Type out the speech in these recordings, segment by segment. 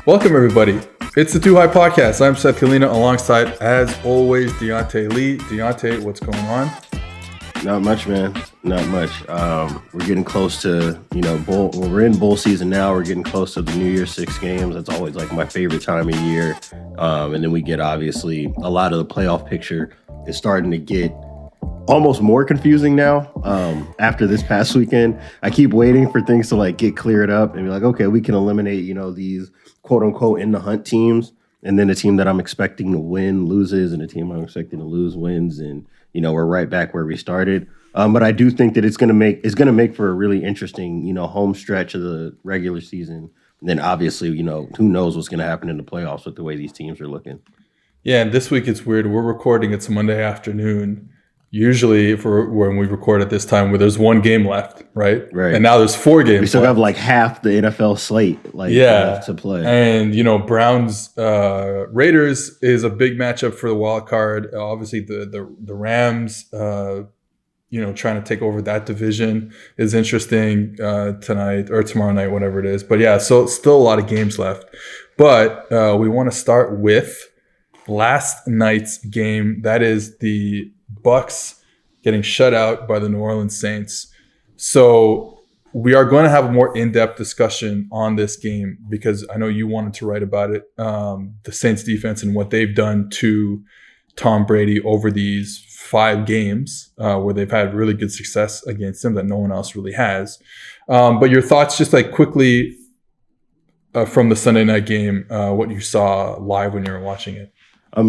Welcome, everybody. It's the Too High Podcast. I'm Seth Kalina alongside, as always, Diante Lee. Diante, what's going on? Not much, man. Not much. We're getting close to, we're in bowl season now. We're getting close to the New Year's 6 games. That's always like my favorite time of year. And then we get, obviously, a lot of the playoff picture is starting to get almost more confusing now. After this past weekend, I keep waiting for things to like get cleared up and be like, okay, we can eliminate, these quote unquote in the hunt teams. And then the team that I'm expecting to win loses, and the team I'm expecting to lose wins. And, we're right back where we started. But I do think that it's going to make for a really interesting, home stretch of the regular season. And then obviously, who knows what's going to happen in the playoffs with the way these teams are looking. Yeah, and this week it's weird. We're recording. It's Monday afternoon. Usually, when we record at this time, where there's one game left, right? Right. And now there's 4 games. We still left. have like half the NFL slate, to play. And Browns Raiders is a big matchup for the wild card. Obviously, the Rams, trying to take over that division is interesting tonight or tomorrow night, whatever it is. But yeah, so still a lot of games left. But we want to start with last night's game. That is the Bucks getting shut out by the New Orleans Saints. So we are going to have a more in-depth discussion on this game because I know you wanted to write about it, the Saints defense and what they've done to Tom Brady over these 5 games where they've had really good success against him that no one else really has. But your thoughts just like quickly from the Sunday night game, what you saw live when you were watching it.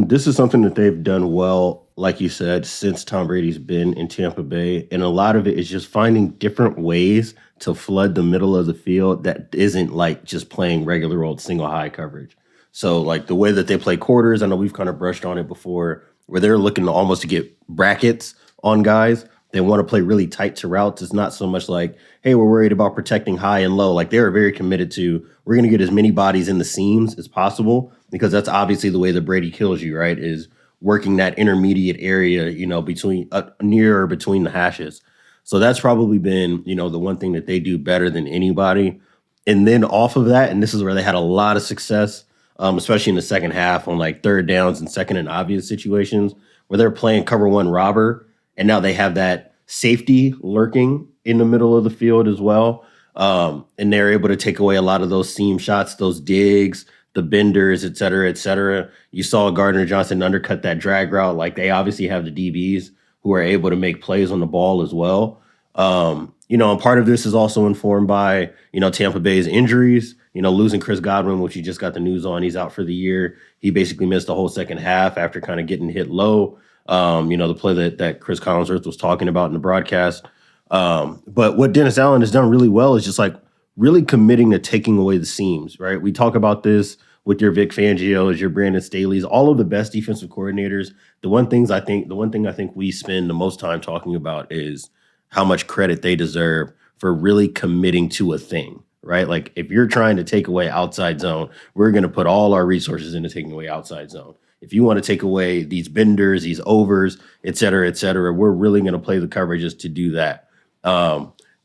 This is something that they've done well, like you said, since Tom Brady's been in Tampa Bay. And a lot of it is just finding different ways to flood the middle of the field that isn't like just playing regular old single high coverage. So like the way that they play quarters, I know we've kind of brushed on it before, where they're looking to almost to get brackets on guys. They want to play really tight to routes. It's not so much like, hey, we're worried about protecting high and low. Like they're very committed to, we're going to get as many bodies in the seams as possible, because that's obviously the way that Brady kills you, right? Is working that intermediate area, between near or between the hashes. So that's probably been, the one thing that they do better than anybody. And then off of that, and this is where they had a lot of success, especially in the second half on like third downs and second and obvious situations where they're playing cover one robber. And now they have that safety lurking in the middle of the field as well. And they're able to take away a lot of those seam shots, those digs, the benders, et cetera, et cetera. You saw Gardner Johnson undercut that drag route. Like they obviously have the DBs who are able to make plays on the ball as well. And part of this is also informed by, Tampa Bay's injuries, losing Chris Godwin, which you just got the news on. He's out for the year. He basically missed the whole second half after kind of getting hit low. The play that Chris Collinsworth was talking about in the broadcast. But what Dennis Allen has done really well is just like really committing to taking away the seams, right? We talk about this with your Vic Fangio's, your Brandon Staley's, all of the best defensive coordinators. The one thing I think we spend the most time talking about is how much credit they deserve for really committing to a thing, right? Like if you're trying to take away outside zone, we're going to put all our resources into taking away outside zone. If you want to take away these benders, these overs, et cetera, we're really going to play the coverages to do that.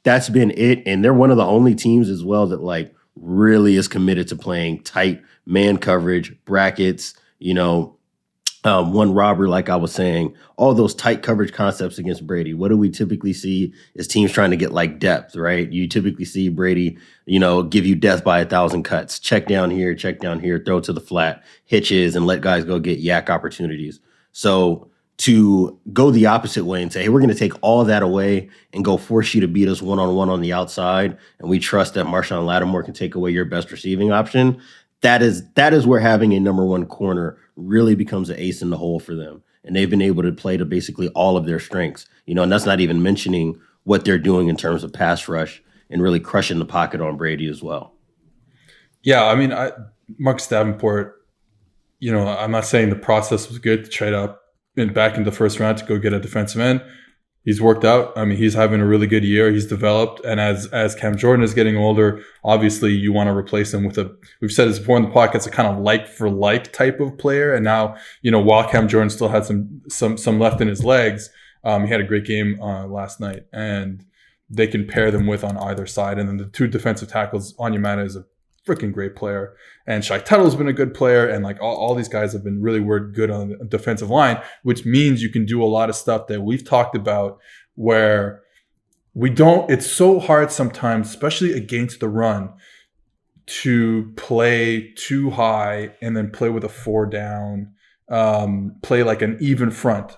That's been it. And they're one of the only teams as well that like really is committed to playing tight man coverage, brackets, one robber, like I was saying, all those tight coverage concepts against Brady. What do we typically see is teams trying to get like depth, right? You typically see Brady, give you death by 1,000 cuts, check down here, throw to the flat, hitches, and let guys go get yak opportunities. So to go the opposite way and say, hey, we're going to take all that away and go force you to beat us one-on-one on the outside, and we trust that Marshawn Lattimore can take away your best receiving option, that is where having a number one corner really becomes an ace in the hole for them. And they've been able to play to basically all of their strengths, and that's not even mentioning what they're doing in terms of pass rush and really crushing the pocket on Brady as well. Yeah, I mean, Marcus Davenport, I'm not saying the process was good to trade up back in the first round to go get a defensive end. He's worked out. I mean, he's having a really good year. He's developed. And as Cam Jordan is getting older, obviously you want to replace him with we've said this before in the podcast, a kind of like for like type of player. And now, while Cam Jordan still had some left in his legs, he had a great game last night. And they can pair them with on either side. And then the two defensive tackles, Onyemata is a freaking great player. And Shai Tuttle's been a good player. And like all these guys have been really good on the defensive line, which means you can do a lot of stuff that we've talked about where it's so hard sometimes, especially against the run, to play too high and then play with a 4 down, play like an even front.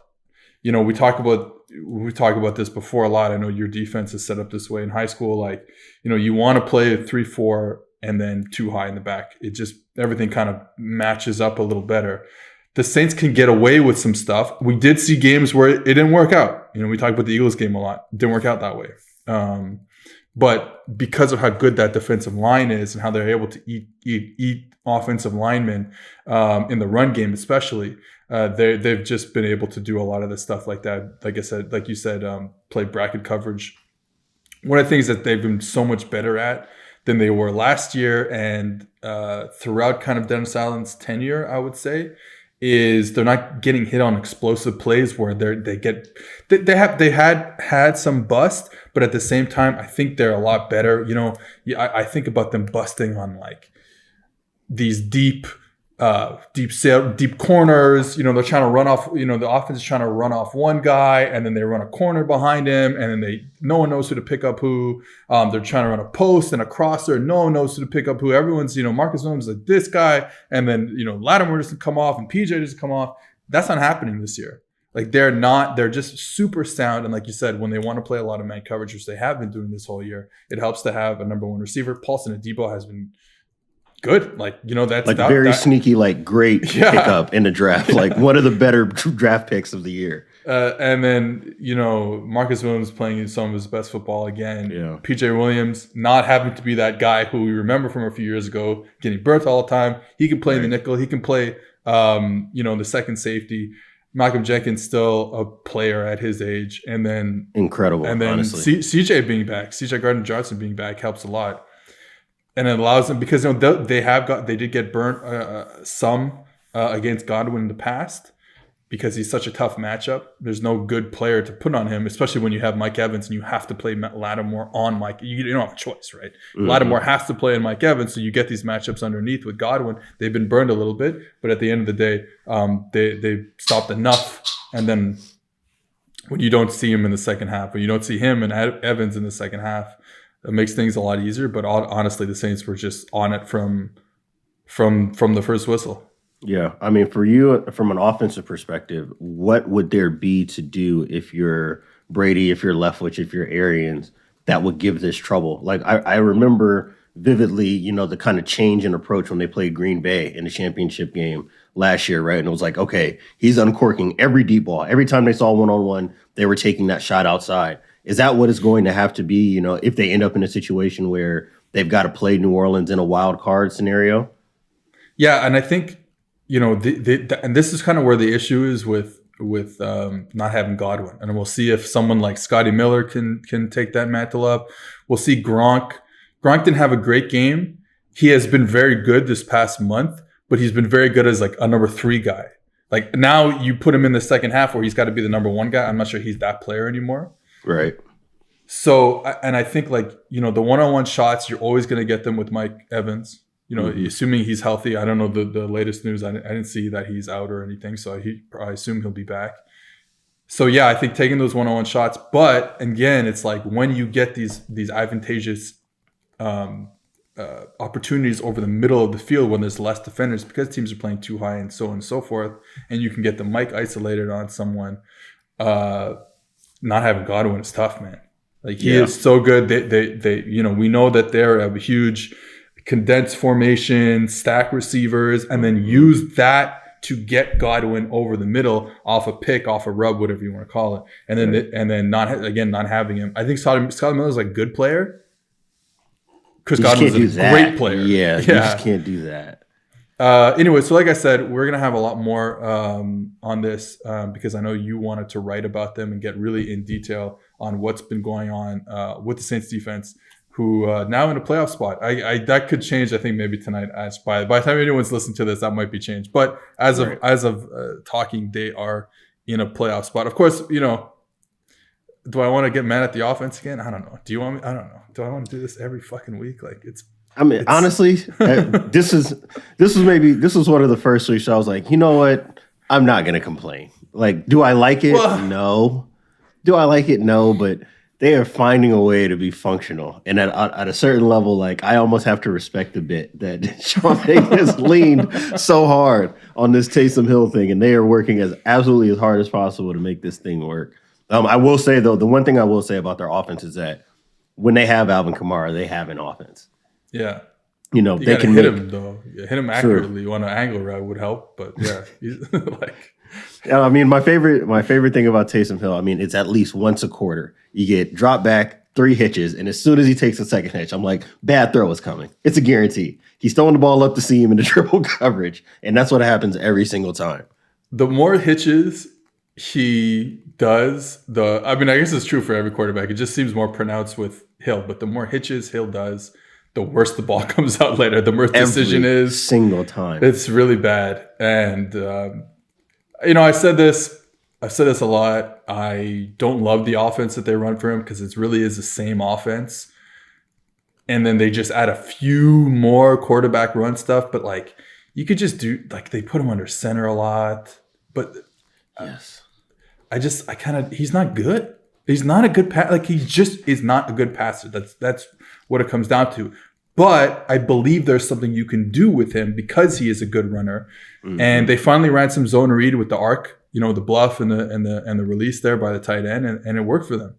We talk about this before a lot. I know your defense is set up this way in high school. Like, you want to play a 3-4 and then too high in the back. It just, everything kind of matches up a little better. The Saints can get away with some stuff. We did see games where it didn't work out. We talk about the Eagles game a lot. It didn't work out that way. But because of how good that defensive line is and how they're able to eat offensive linemen in the run game, especially, they've just been able to do a lot of the stuff like that. Like you said, play bracket coverage. One of the things that they've been so much better at than they were last year and throughout kind of Dennis Allen's tenure, I would say, is they're not getting hit on explosive plays where they had some bust, but at the same time, I think they're a lot better. I think about them busting on like these deep corners. They're trying to run off. The offense is trying to run off one guy, and then they run a corner behind him, and then no one knows who to pick up who. They're trying to run a post and a crosser. No one knows who to pick up who. Everyone's Marcus Williams is like this guy, and then Lattimore doesn't come off, and PJ doesn't come off. That's not happening this year. Like they're just super sound, and like you said, when they want to play a lot of man coverage, which they have been doing this whole year, it helps to have a number one receiver. Paulson Adebo has been good. That's sneaky, like great pickup in the draft. Like one of the better draft picks of the year. And then, Marcus Williams playing some of his best football again. Yeah. PJ Williams not having to be that guy who we remember from a few years ago, getting burnt all the time. He can play in the nickel. He can play, the second safety. Malcolm Jenkins still a player at his age. And then incredible. And then honestly. CJ being back, CJ Gardner-Johnson being back helps a lot. And it allows them, because they did get burnt some against Godwin in the past because he's such a tough matchup. There's no good player to put on him, especially when you have Mike Evans and you have to play Lattimore on Mike. You don't have a choice, right? Mm-hmm. Lattimore has to play on Mike Evans, so you get these matchups underneath with Godwin. They've been burned a little bit, but at the end of the day, they stopped enough. And then when you don't see him in the second half, when you don't see him and Evans in the second half, it makes things a lot easier. But honestly, the Saints were just on it from the first whistle. Yeah. I mean, for you, from an offensive perspective, what would there be to do if you're Brady, if you're Leftwich, if you're Arians, that would give this trouble? Like, I remember vividly, the kind of change in approach when they played Green Bay in the championship game last year, right? And it was like, okay, he's uncorking every deep ball. Every time they saw one-on-one, they were taking that shot outside. Is that what it's going to have to be, if they end up in a situation where they've got to play New Orleans in a wild card scenario? Yeah, and I think, and this is kind of where the issue is with not having Godwin. And we'll see if someone like Scotty Miller can take that mantle up. We'll see Gronk. Gronk didn't have a great game. He has been very good this past month, but he's been very good as like a number 3 guy. Like now you put him in the second half where he's got to be the number 1 guy. I'm not sure he's that player anymore. Right. So, and I think the one-on-one shots, you're always going to get them with Mike Evans, assuming he's healthy. I don't know the latest news. I didn't see that he's out or anything. So I assume he'll be back. So yeah, I think taking those one-on-one shots, but again, it's like when you get these advantageous opportunities over the middle of the field when there's less defenders because teams are playing too high and so on and so forth, and you can get the Mike isolated on someone, not having Godwin is tough, man. Like he is so good. They we know that they're a huge condensed formation, stack receivers, and then use that to get Godwin over the middle off a pick, off a rub, whatever you want to call it. And then not having him. I think Scott Miller's a good player. Chris Godwin's a great player. Yeah, you just can't do that. Anyway, so like I said, we're going to have a lot more on this because I know you wanted to write about them and get really in detail on what's been going on with the Saints defense, who now in a playoff spot. That could change, I think, maybe tonight. By the time anyone's listening to this, that might be changed. But as of talking, they are in a playoff spot. Of course, do I want to get mad at the offense again? I don't know. Do you want me? I don't know. Do I want to do this every fucking week? I mean, honestly, this was one of the first weeks I was like, you know what? I'm not gonna complain. Like, do I like it? Well, No. Do I like it? No. But they are finding a way to be functional, and at a certain level, like I almost have to respect a bit that Sean Payton has leaned so hard on this Taysom Hill thing, and they are working as hard as possible to make this thing work. I will say though, the one thing I will say about their offense is that when they have Alvin Kamara, they have an offense. Yeah. You know, You they gotta can hit make him though. Yeah, hit him accurately on an angle route would help. But yeah, he's like I mean, my favorite thing about Taysom Hill, I mean, it's at least once a quarter. You get drop back, 3 hitches, and as soon as he takes a second hitch, I'm like, bad throw is coming. It's a guarantee. He's throwing the ball up the seam into triple coverage, and that's what happens every single time. the more hitches he does, I mean, I guess it's true for every quarterback. It just seems more pronounced with Hill, but the more hitches Hill does, the worse the ball comes out later. The worse decision Every is. single time. It's really bad. And I've said this a lot. I don't love the offense that they run for him because it really is the same offense. And then they just add a few more quarterback run stuff. But like you could just do like they put him under center a lot. But yes. He's not good. He's not a good pass. Like he just is not a good passer. That's what it comes down to. But I believe there's something you can do with him because he is a good runner. Mm-hmm. And they finally ran some zone read with the arc, the bluff and the release there by the tight end, and it worked for them.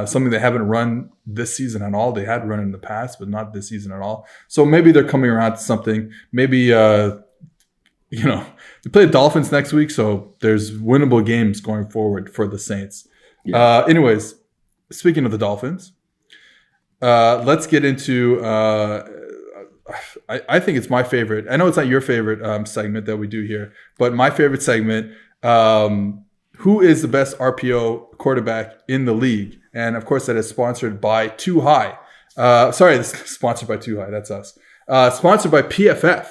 Something they haven't run this season at all. They had run in the past, but not this season at all. So maybe they're coming around to something. Maybe they play the Dolphins next week, so there's winnable games going forward for the Saints. Yeah. Anyways, speaking of the Dolphins, let's get into. I think it's my favorite. I know it's not your favorite segment that we do here, but my favorite segment. Who is the best RPO quarterback in the league? And of course, that is sponsored by Too High. This is sponsored by Too High. That's us. Sponsored by PFF,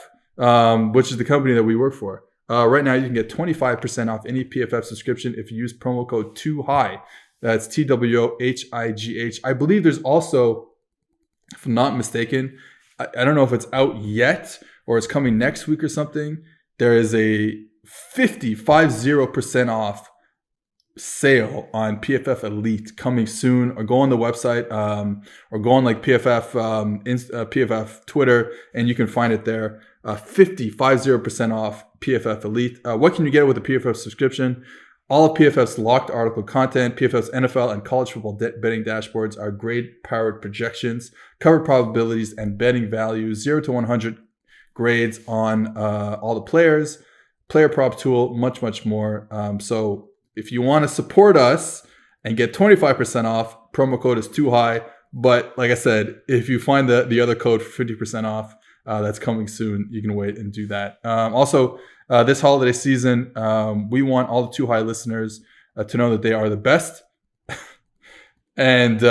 which is the company that we work for. Right now, you can get 25% off any PFF subscription if you use promo code Too High. That's TWOHIGH. I believe there's also, if I'm not mistaken, I don't know if it's out yet or it's coming next week or something. There is a 50% off sale on PFF Elite coming soon, or go on the website or go on like PFF PFF Twitter, and you can find it there. 50% off PFF Elite. What can you get with a PFF subscription? All of PFF's locked article content, PFF's NFL and college football betting dashboards, are grade-powered projections, covered probabilities, and betting values, 0 to 100 grades on all the players, player prop tool, much, much more. So if you want to support us and get 25% off, promo code is Too High. But like I said, if you find the other code for 50% off, that's coming soon, you can wait and do that. Also, this holiday season, we want all the Too High listeners to know that they are the best. And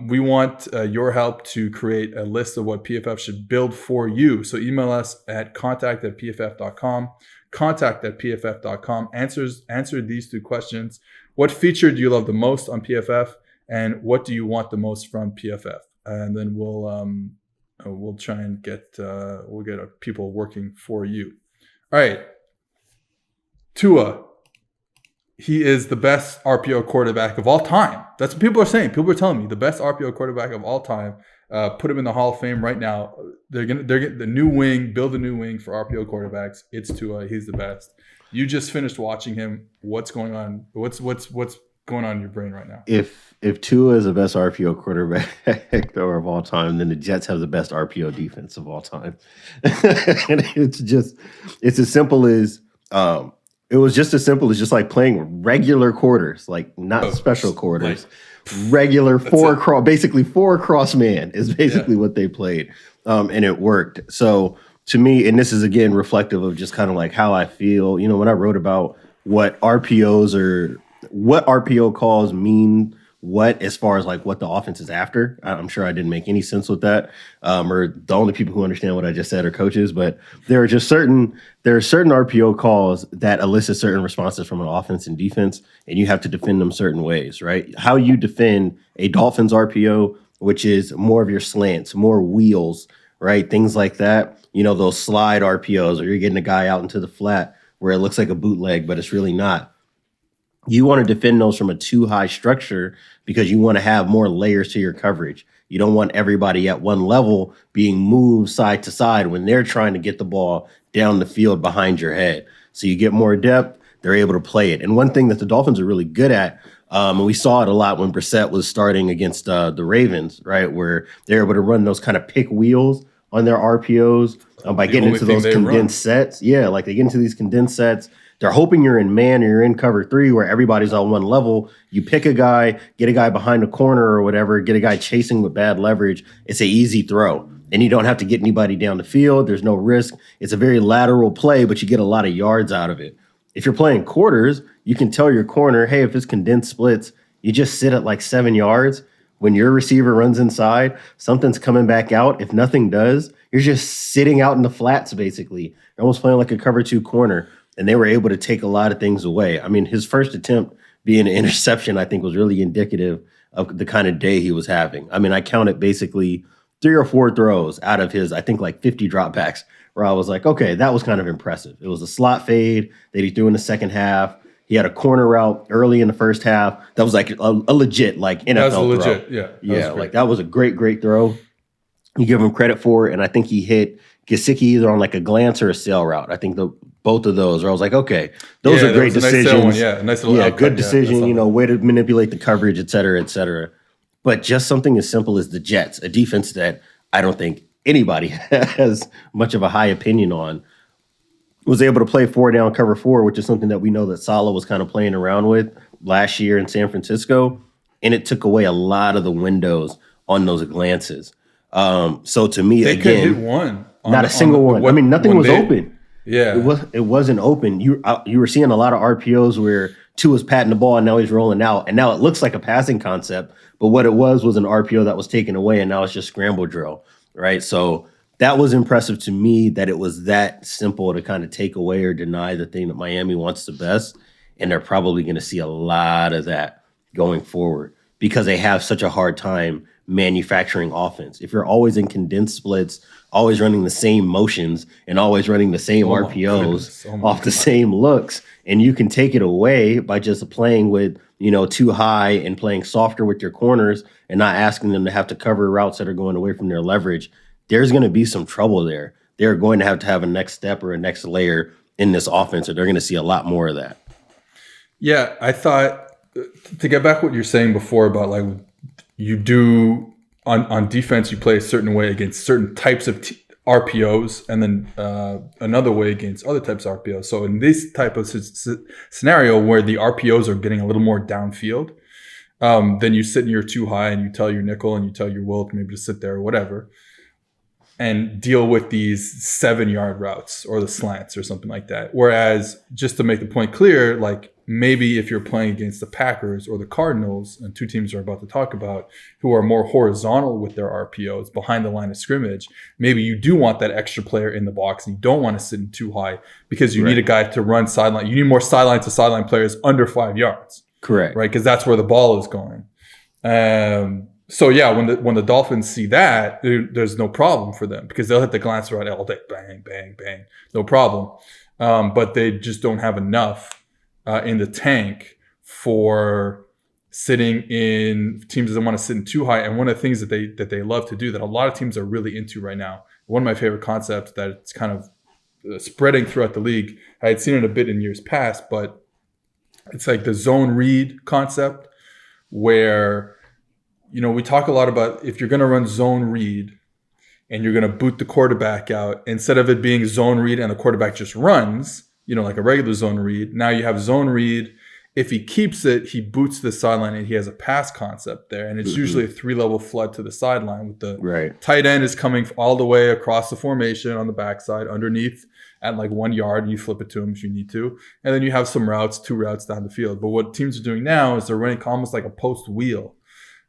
we want your help to create a list of what PFF should build for you. So email us at contact@pff.com. Contact@pff.com. Answer these 2 questions. What feature do you love the most on PFF? And what do you want the most from PFF? And then we'll try and get people working for you. All right. Tua. He is the best RPO quarterback of all time. That's what people are saying. People are telling me the best RPO quarterback of all time. Put him in the Hall of Fame right now. They're getting the new wing, build a new wing for RPO quarterbacks. It's Tua. He's the best. You just finished watching him. What's going on? What's going on in your brain right now? If Tua is the best RPO quarterback of all time, then the Jets have the best RPO defense of all time. And it's as simple as it was just as simple as just like playing regular quarters, like not special quarters. Regular basically 4 cross man is basically what they played. And it worked. So to me, and this is again reflective of just kind of like how I feel, when I wrote about what RPO calls mean, as far as like what the offense is after. I'm sure I didn't make any sense with that. Or the only people who understand what I just said are coaches, but there are certain RPO calls that elicit certain responses from an offense and defense, and you have to defend them certain ways, right? How you defend a Dolphins RPO which is more of your slants, more wheels, right? Things like that. Those slide RPOs, or you're getting a guy out into the flat where it looks like a bootleg, but it's really not. You want to defend those from a too high structure because you want to have more layers to your coverage. You don't want everybody at one level being moved side to side when they're trying to get the ball down the field behind your head. So you get more depth, they're able to play it. And one thing that the Dolphins are really good at, and we saw it a lot when Brissett was starting against the Ravens, right, where they're able to run those kind of pick wheels on their RPOs by getting into those condensed sets. Yeah, like they get into these condensed sets. They're hoping you're in man or you're in cover 3 where everybody's on one level. You pick a guy, get a guy behind a corner or whatever, get a guy chasing with bad leverage. It's an easy throw. And you don't have to get anybody down the field. There's no risk. It's a very lateral play, but you get a lot of yards out of it. If you're playing quarters, you can tell your corner, hey, if it's condensed splits, you just sit at like 7 yards. When your receiver runs inside, something's coming back out. If nothing does, you're just sitting out in the flats, basically. You're almost playing like a cover 2 corner. And they were able to take a lot of things away. I mean, his first attempt being an interception, I think, was really indicative of the kind of day he was having. I mean, I counted basically 3 or 4 throws out of his, I think, like 50 dropbacks, where I was like, okay, that was kind of impressive. It was a slot fade that he threw in the second half. He had a corner route early in the first half. That was like a legit, like NFL that was throw. Legit, yeah. Yeah, like that was a great throw. You give him credit for it, and I think he hit Gesicki either on like a glance or a sail route. I think both of those, where I was like, okay, those are great decisions. Nice little good decision, way to manipulate the coverage, et cetera, et cetera. But just something as simple as the Jets, a defense that I don't think anybody has much of a high opinion on, was able to play 4 down cover 4, which is something that we know that Saleh was kind of playing around with last year in San Francisco. And it took away a lot of the windows on those glances. So to me, they couldn't hit one. Not a single one. I mean, nothing was open. Yeah, it wasn't open. You were seeing a lot of RPOs where Tua was patting the ball and now he's rolling out, and now it looks like a passing concept, but what it was an RPO that was taken away, and now it's just scramble drill, right? So that was impressive to me that it was that simple to kind of take away or deny the thing that Miami wants the best, and they're probably going to see a lot of that going forward because they have such a hard time manufacturing offense. If you're always in condensed splits, always running the same motions and always running the same RPOs off the same looks, and you can take it away by just playing with, too high and playing softer with your corners and not asking them to have to cover routes that are going away from their leverage, there's going to be some trouble there. They're going to have a next step or a next layer in this offense, or they're going to see a lot more of that. Yeah, I thought, to get back what you're saying before about like you do on defense, you play a certain way against certain types of RPOs, and then another way against other types of RPOs. So in this type of scenario where the RPOs are getting a little more downfield, then you sit in your too high and you tell your nickel and you tell your Wilt maybe to sit there or whatever and deal with these 7-yard routes or the slants or something like that. Whereas, just to make the point clear, like maybe if you're playing against the Packers or the Cardinals, and 2 teams we're about to talk about, who are more horizontal with their RPOs behind the line of scrimmage, maybe you do want that extra player in the box and you don't want to sit in too high because you need a guy to run sideline. You need more sideline to sideline players under 5 yards. Correct. Right? Because that's where the ball is going. So yeah, when the Dolphins see that, there's no problem for them because they'll hit the glance route all day, bang, bang, bang, no problem. But they just don't have enough in the tank for sitting in teams that want to sit in too high. And one of the things that they love to do that a lot of teams are really into right now, one of my favorite concepts that it's kind of spreading throughout the league. I had seen it a bit in years past, but it's like the zone read concept where, we talk a lot about if you're going to run zone read and you're going to boot the quarterback out, instead of it being zone read and the quarterback just runs, like a regular zone read, now you have zone read. If he keeps it, he boots the sideline and he has a pass concept there. And it's usually a 3-level flood to the sideline with the tight end is coming all the way across the formation on the backside underneath at like 1 yard, and you flip it to him if you need to. And then you have some routes, 2 routes down the field. But what teams are doing now is they're running almost like a post wheel.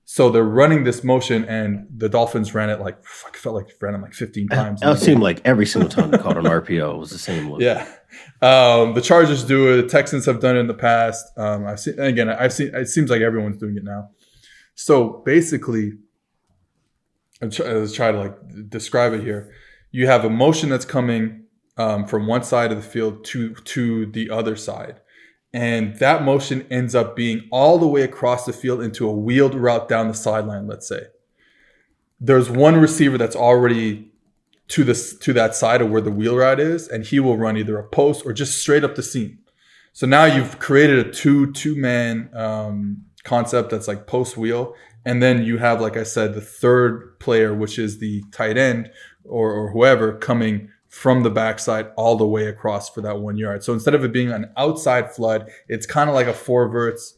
So they're running this motion, and the Dolphins ran it like 15 times. It seemed like every single time they caught an RPO, it was the same look. Yeah. The Chargers do it. The Texans have done it in the past. I've seen. It seems like everyone's doing it now. So basically, let's try to like describe it here. You have a motion that's coming from one side of the field to the other side. And that motion ends up being all the way across the field into a wheeled route down the sideline, let's say. There's one receiver that's already to that side of where the wheel route is, and he will run either a post or just straight up the seam. So now you've created a two-man concept that's like post wheel. And then you have, like I said, the third player, which is the tight end or whoever, coming from the backside all the way across for that 1 yard. So instead of it being an outside flood, it's kind of like a four verts.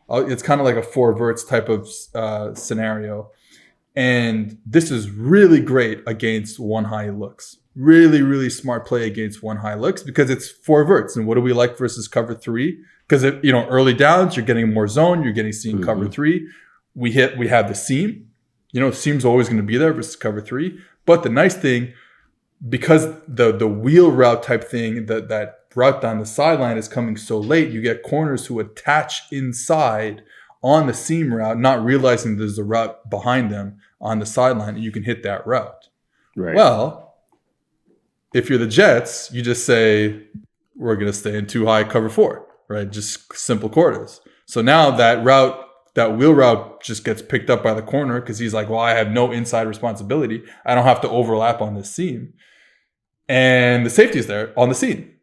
It's kind of like a four verts type of scenario. And this is really great against one high looks. Really, really smart play against one high looks because it's four verts. And what do we like versus cover three? Because early downs, you're getting more zone. You're getting seeing cover three. We have the seam. Seam's always going to be there versus cover three. But the nice thing, because the wheel route type thing, that route down the sideline is coming so late, you get corners who attach inside on the seam route, not realizing there's a route behind them on the sideline, and you can hit that route. Right. Well, if you're the Jets, you just say, we're going to stay in too high cover four, right? Just simple quarters. So now that wheel route just gets picked up by the corner because he's like, well, I have no inside responsibility. I don't have to overlap on this seam. And the safety is there on the seam.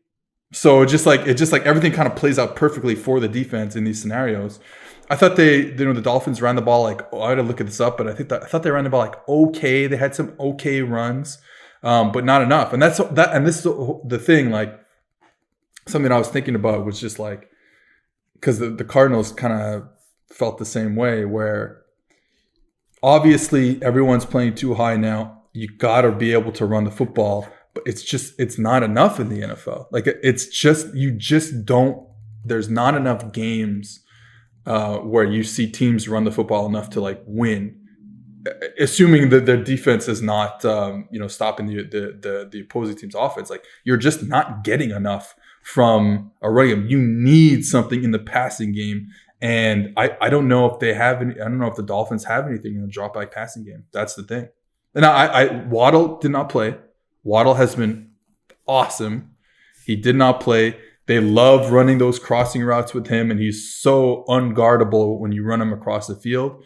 So it just like everything kind of plays out perfectly for the defense in these scenarios. I thought the Dolphins ran the ball like, I had to look at this up, but I thought they ran the ball like okay. They had some okay runs, but not enough. And this is the thing, like something I was thinking about was just like, because the Cardinals kind of felt the same way, where obviously everyone's playing too high now. You got to be able to run the football, but it's not enough in the NFL. Like there's not enough games where you see teams run the football enough to like win, assuming that their defense is not stopping the opposing team's offense. Like you're just not getting enough from a running game. You need something in the passing game. And I don't know if they have any. I don't know if the Dolphins have anything in the drop back passing game. That's the thing. And Waddle did not play. Waddle has been awesome. He did not play. They love running those crossing routes with him, and he's so unguardable when you run him across the field.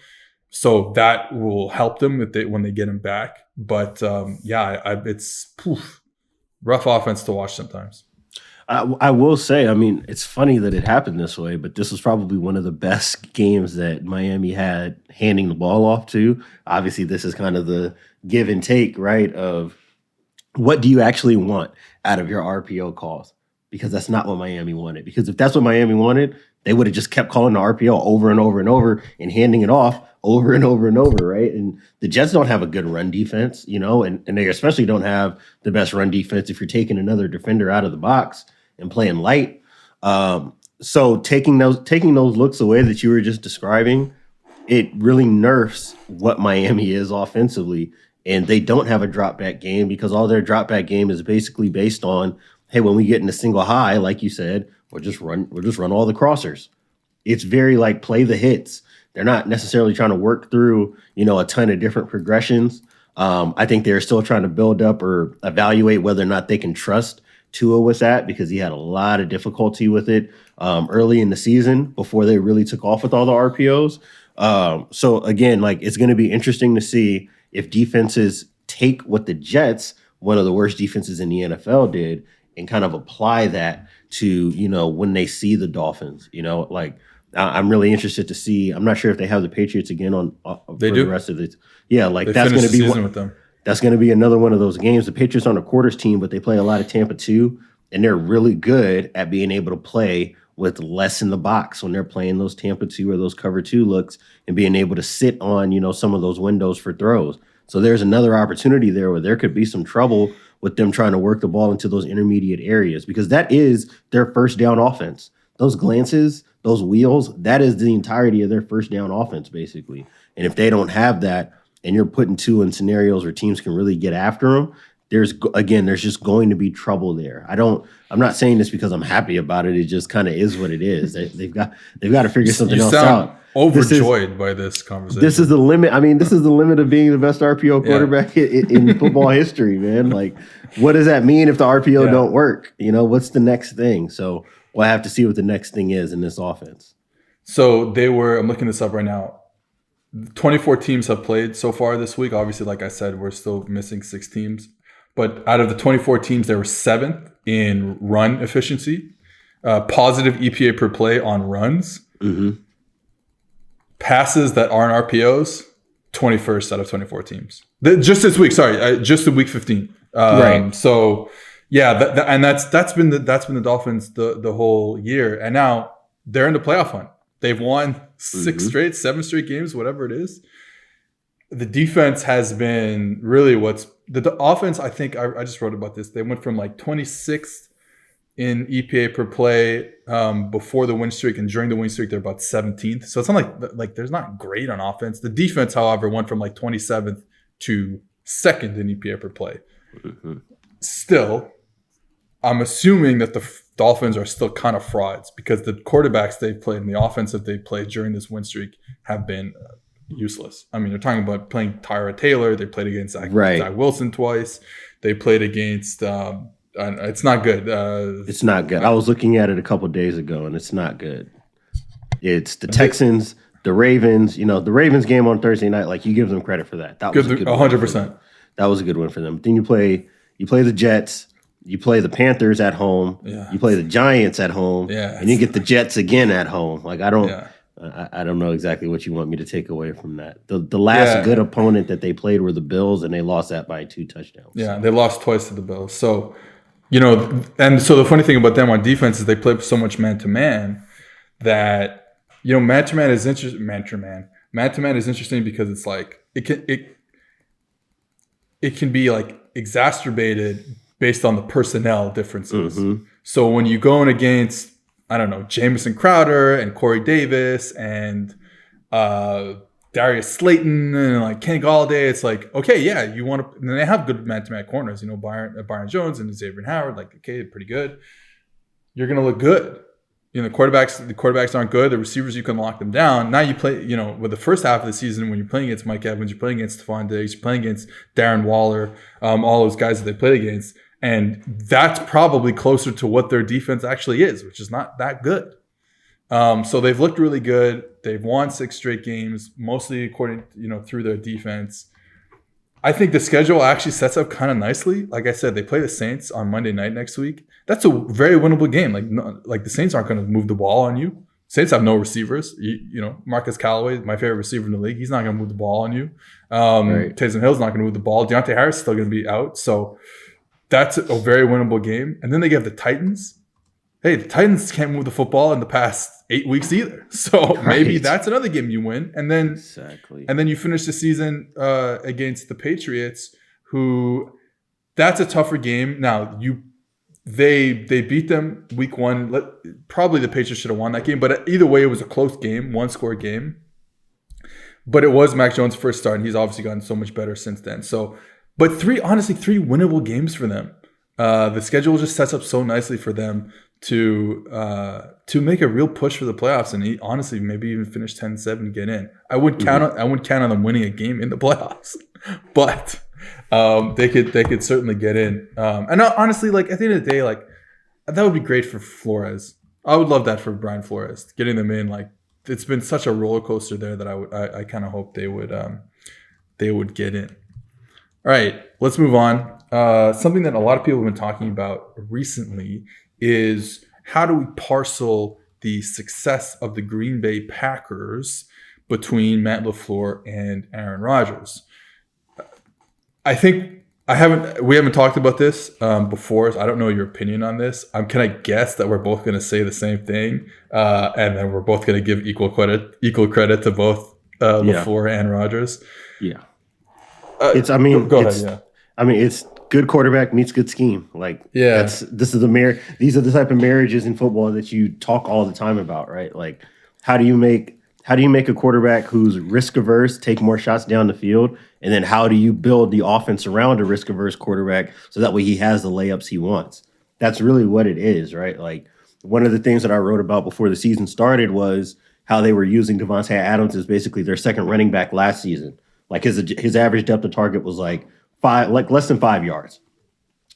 So that will help them when they get him back. But it's rough offense to watch sometimes. I will say, I mean, it's funny that it happened this way, but this was probably one of the best games that Miami had handing the ball off to. Obviously, this is kind of the give and take, right, of what do you actually want out of your RPO calls? Because that's not what Miami wanted. Because if that's what Miami wanted, they would have just kept calling the RPO over and over and over and handing it off over and over and over, right? And the Jets don't have a good run defense, and they especially don't have the best run defense if you're taking another defender out of the box and playing light. So taking those looks away that you were just describing, it really nerfs what Miami is offensively. And they don't have a drop back game because all their drop back game is basically based on, hey, when we get in a single high, like you said, we'll just run all the crossers. It's very like play the hits. They're not necessarily trying to work through, a ton of different progressions. I think they're still trying to build up or evaluate whether or not they can trust Tua with that, because he had a lot of difficulty with it early in the season before they really took off with all the RPOs. So again, like it's going to be interesting to see if defenses take what the Jets, one of the worst defenses in the NFL, did and kind of apply that to, when they see the Dolphins, I'm really interested to see. I'm not sure if they have the Patriots again the rest of it. Yeah, like they that's going to be one with them. That's going to be another one of those games. The Patriots aren't a quarters team, but they play a lot of Tampa too, and they're really good at being able to play with less in the box when they're playing those Tampa 2 or those cover 2 looks and being able to sit on, some of those windows for throws. So there's another opportunity there where there could be some trouble with them trying to work the ball into those intermediate areas, because that is their first down offense. Those glances, those wheels, that is the entirety of their first down offense, basically. And if they don't have that, and you're putting Tua in scenarios where teams can really get after them, there's just going to be trouble there. I'm not saying this because I'm happy about it. It just kind of is what it is. They've got to figure something else out. Overjoyed by this conversation. This is the limit. I mean, this is the limit of being the best RPO quarterback in football history, man. Like, what does that mean if the RPO don't work? What's the next thing? So we'll have to see what the next thing is in this offense. So I'm looking this up right now. 24 teams have played so far this week. Obviously, like I said, we're still missing 6 teams. But out of the 24 teams, they were 7th in run efficiency, positive EPA per play on runs. Mm-hmm. Passes that aren't RPOs, 21st out of 24 teams. Just this week, just the week 15. Right. So, yeah, and that's been the Dolphins the whole year, and now they're in the playoff hunt. They've won 7 straight games, whatever it is. The defense has been really the offense. I think I just wrote about this. They went from like 26th in EPA per play before the win streak, and during the win streak they're about 17th. So it's not like there's not great on offense. The defense, however, went from like 27th to 2nd in EPA per play. Mm-hmm. Still, I'm assuming that the Dolphins are still kind of frauds because the quarterbacks they've played and the offense that they've played during this win streak have been useless. I mean, they're talking about playing Tyrod Taylor. They played against Zach Wilson twice. They played against it's not good. It's not good. I was looking at it a couple of days ago, and it's not good. It's the Texans, the Ravens. The Ravens game on Thursday night. Like, you give them credit for that. That was a good 100%. That was a good one for them. Then you play the Jets. You play the Panthers at home. Yeah. You play the Giants at home. Yeah. And you get the Jets again at home. Like, I don't know exactly what you want me to take away from that. The last good opponent that they played were the Bills, and they lost that by 2 touchdowns. Yeah, they lost twice to the Bills. So, and so the funny thing about them on defense is they play so much man-to-man that, man-to-man is interesting. Man-to-man is interesting because it's like it can be like exacerbated based on the personnel differences. Mm-hmm. So when you go in against, I don't know, Jamison Crowder and Corey Davis and Darius Slayton and like Kenny Galladay, it's like, okay, yeah, you want to, and they have good man-to-man corners, Byron Jones and Xavier Howard, like, okay, pretty good. You're going to look good. The quarterbacks aren't good. The receivers, you can lock them down. Now you play, with the first half of the season, when you're playing against Mike Evans, you're playing against Stephon Diggs, you're playing against Darren Waller, all those guys that they played against. And that's probably closer to what their defense actually is, which is not that good. So they've looked really good. They've won 6 straight games, mostly according, through their defense. I think the schedule actually sets up kind of nicely. Like I said, they play the Saints on Monday night next week. That's a very winnable game. Like the Saints aren't going to move the ball on you. Saints have no receivers. Marcus Callaway, my favorite receiver in the league, he's not going to move the ball on you. Right. Taysom Hill's not going to move the ball. Deontay Harris is still going to be out. So that's a very winnable game. And then they get the Titans. Hey, the Titans can't move the football in the past 8 weeks either. So maybe that's another game you win. And then you finish the season against the Patriots, who that's a tougher game. Now, they beat them week 1. Probably the Patriots should have won that game. But either way, it was a close game, 1-score game. But it was Mac Jones' first start, and he's obviously gotten so much better since then. So, but 3 winnable games for them. The schedule just sets up so nicely for them to make a real push for the playoffs, and honestly maybe even finish 10-7, get in. I wouldn't count on them winning a game in the playoffs, but they could certainly get in. And honestly, like at the end of the day, like that would be great for Flores. I would love that for Brian Flores, getting them in. Like it's been such a roller coaster there that I kind of hope they would get in. All right, let's move on. Something that a lot of people have been talking about recently is how do we parcel the success of the Green Bay Packers between Matt LaFleur and Aaron Rodgers. I think we haven't talked about this before, so I don't know your opinion on this. Can I guess that we're both going to say the same thing, and then we're both going to give equal credit to both LaFleur and Rodgers? Yeah. Go ahead. Yeah. I mean, it's good quarterback meets good scheme. Like, these are the type of marriages in football that you talk all the time about, right? Like, how do you make how do you make a quarterback who's risk averse take more shots down the field? And then how do you build the offense around a risk averse quarterback so that way he has the layups he wants? That's really what it is, right? Like one of the things that I wrote about before the season started was how they were using Diante Adams as basically their second running back last season. Like his average depth of target was like less than 5 yards,